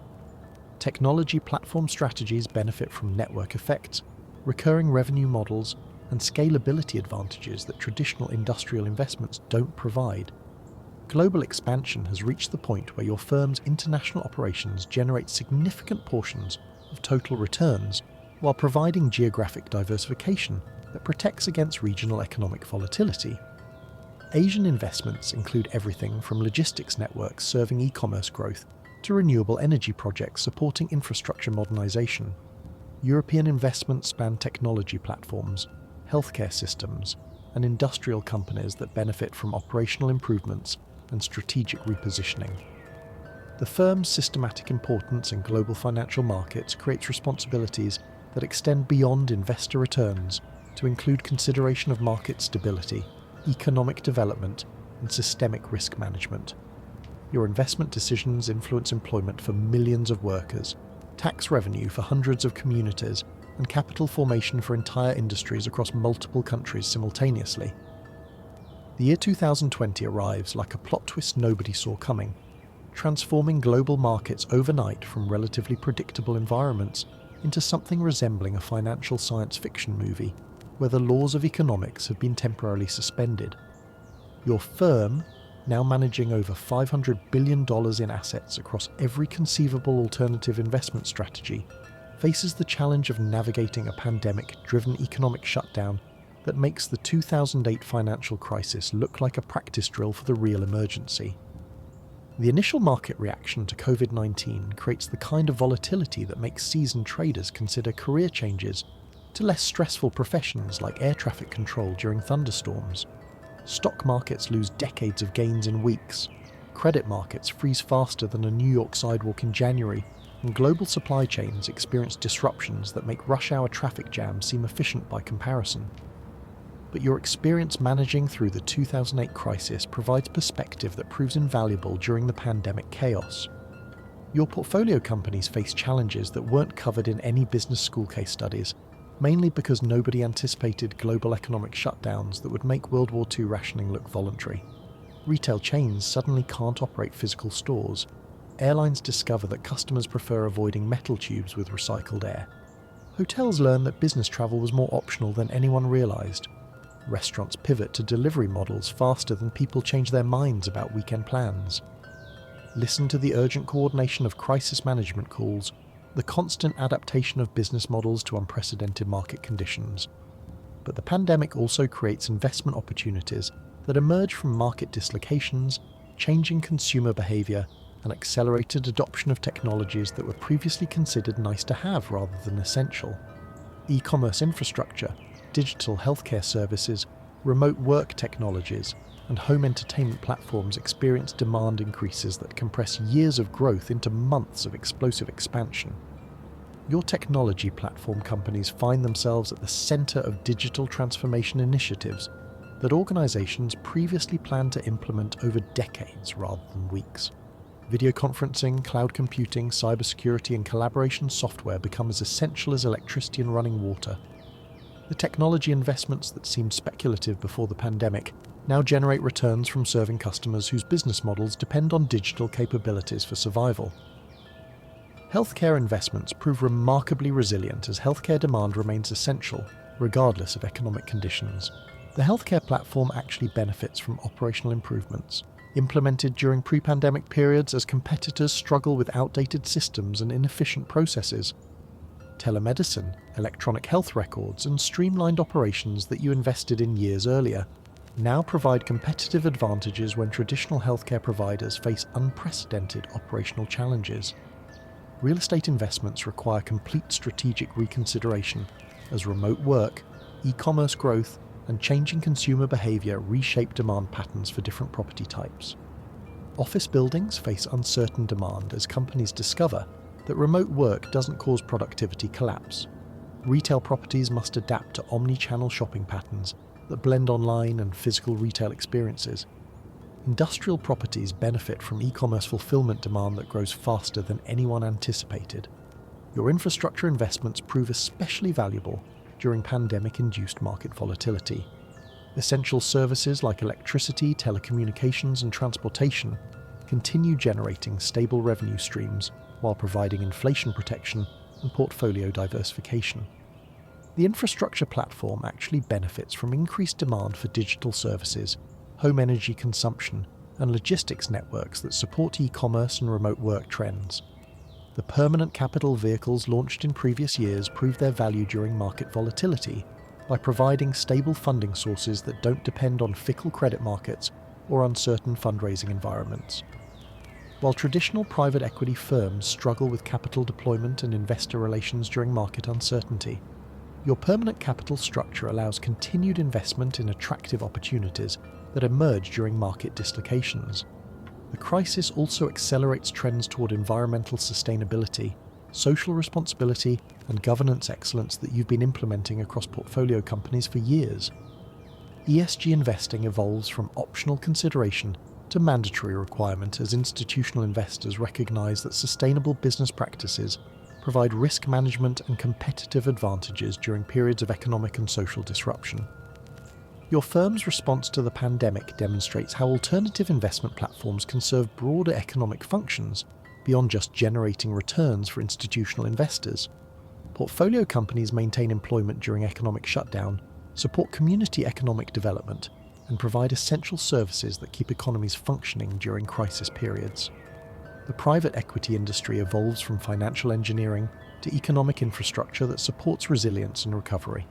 Technology platform strategies benefit from network effects, recurring revenue models, and scalability advantages that traditional industrial investments don't provide. Global expansion has reached the point where your firm's international operations generate significant portions of total returns while providing geographic diversification that protects against regional economic volatility. Asian investments include everything from logistics networks serving e-commerce growth to renewable energy projects supporting infrastructure modernization. European investments span technology platforms, healthcare systems, and industrial companies that benefit from operational improvements and strategic repositioning. The firm's systematic importance in global financial markets creates responsibilities that extend beyond investor returns to include consideration of market stability, economic development, and systemic risk management. Your investment decisions influence employment for millions of workers, tax revenue for hundreds of communities, and capital formation for entire industries across multiple countries simultaneously. The year 2020 arrives like a plot twist nobody saw coming, transforming global markets overnight from relatively predictable environments into something resembling a financial science fiction movie, where the laws of economics have been temporarily suspended. Your firm, now managing over $500 billion in assets across every conceivable alternative investment strategy, faces the challenge of navigating a pandemic-driven economic shutdown that makes the 2008 financial crisis look like a practice drill for the real emergency. The initial market reaction to COVID-19 creates the kind of volatility that makes seasoned traders consider career changes to less stressful professions like air traffic control during thunderstorms. Stock markets lose decades of gains in weeks. Credit markets freeze faster than a New York sidewalk in January, and global supply chains experience disruptions that make rush-hour traffic jams seem efficient by comparison. But your experience managing through the 2008 crisis provides perspective that proves invaluable during the pandemic chaos. Your portfolio companies face challenges that weren't covered in any business school case studies, mainly because nobody anticipated global economic shutdowns that would make World War II rationing look voluntary. Retail chains suddenly can't operate physical stores. Airlines discover that customers prefer avoiding metal tubes with recycled air. Hotels learn that business travel was more optional than anyone realized. Restaurants pivot to delivery models faster than people change their minds about weekend plans. Listen to the urgent coordination of crisis management calls, the constant adaptation of business models to unprecedented market conditions. But the pandemic also creates investment opportunities that emerge from market dislocations, changing consumer behavior, and accelerated adoption of technologies that were previously considered nice to have rather than essential. E-commerce infrastructure, digital healthcare services, remote work technologies, and home entertainment platforms experience demand increases that compress years of growth into months of explosive expansion. Your technology platform companies find themselves at the center of digital transformation initiatives that organizations previously planned to implement over decades rather than weeks. Video conferencing, cloud computing, cybersecurity, and collaboration software become as essential as electricity and running water. The technology investments that seemed speculative before the pandemic now generate returns from serving customers whose business models depend on digital capabilities for survival. Healthcare investments prove remarkably resilient as healthcare demand remains essential, regardless of economic conditions. The healthcare platform actually benefits from operational improvements, implemented during pre-pandemic periods as competitors struggle with outdated systems and inefficient processes. Telemedicine, electronic health records, and streamlined operations that you invested in years earlier now provide competitive advantages when traditional healthcare providers face unprecedented operational challenges. Real estate investments require complete strategic reconsideration as remote work, e-commerce growth, and changing consumer behavior reshape demand patterns for different property types. Office buildings face uncertain demand as companies discover that remote work doesn't cause productivity collapse. Retail properties must adapt to omni-channel shopping patterns that blend online and physical retail experiences. Industrial properties benefit from e-commerce fulfillment demand that grows faster than anyone anticipated. Your infrastructure investments prove especially valuable during pandemic-induced market volatility. Essential services like electricity, telecommunications, and transportation continue generating stable revenue streams while providing inflation protection and portfolio diversification. The infrastructure platform actually benefits from increased demand for digital services, home energy consumption, and logistics networks that support e-commerce and remote work trends. The permanent capital vehicles launched in previous years prove their value during market volatility by providing stable funding sources that don't depend on fickle credit markets or uncertain fundraising environments. While traditional private equity firms struggle with capital deployment and investor relations during market uncertainty, Your permanent capital structure allows continued investment in attractive opportunities that emerge during market dislocations. The crisis also accelerates trends toward environmental sustainability, social responsibility, and governance excellence that you've been implementing across portfolio companies for years. ESG investing evolves from optional consideration to mandatory requirement as institutional investors recognize that sustainable business practices provide risk management and competitive advantages during periods of economic and social disruption. Your firm's response to the pandemic demonstrates how alternative investment platforms can serve broader economic functions beyond just generating returns for institutional investors. Portfolio companies maintain employment during economic shutdown, support community economic development, and provide essential services that keep economies functioning during crisis periods. The private equity industry evolves from financial engineering to economic infrastructure that supports resilience and recovery.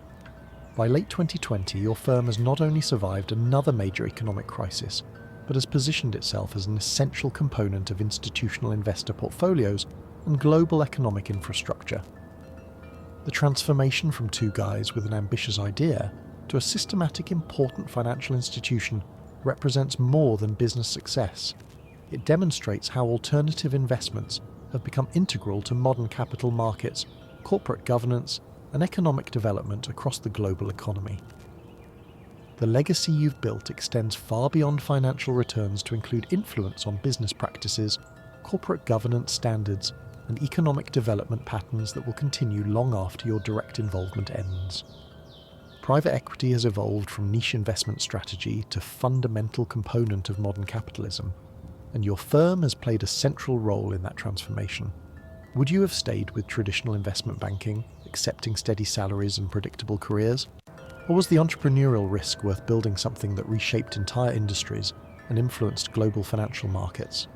By late 2020, your firm has not only survived another major economic crisis, but has positioned itself as an essential component of institutional investor portfolios and global economic infrastructure. The transformation from two guys with an ambitious idea to a systematic, important financial institution represents more than business success. It demonstrates how alternative investments have become integral to modern capital markets, corporate governance, and economic development across the global economy. The legacy you've built extends far beyond financial returns to include influence on business practices, corporate governance standards, and economic development patterns that will continue long after your direct involvement ends. Private equity has evolved from niche investment strategy to fundamental component of modern capitalism, and your firm has played a central role in that transformation. Would you have stayed with traditional investment banking, accepting steady salaries and predictable careers? Or was the entrepreneurial risk worth building something that reshaped entire industries and influenced global financial markets?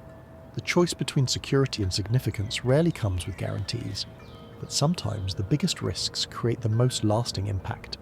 The choice between security and significance rarely comes with guarantees, but sometimes the biggest risks create the most lasting impact.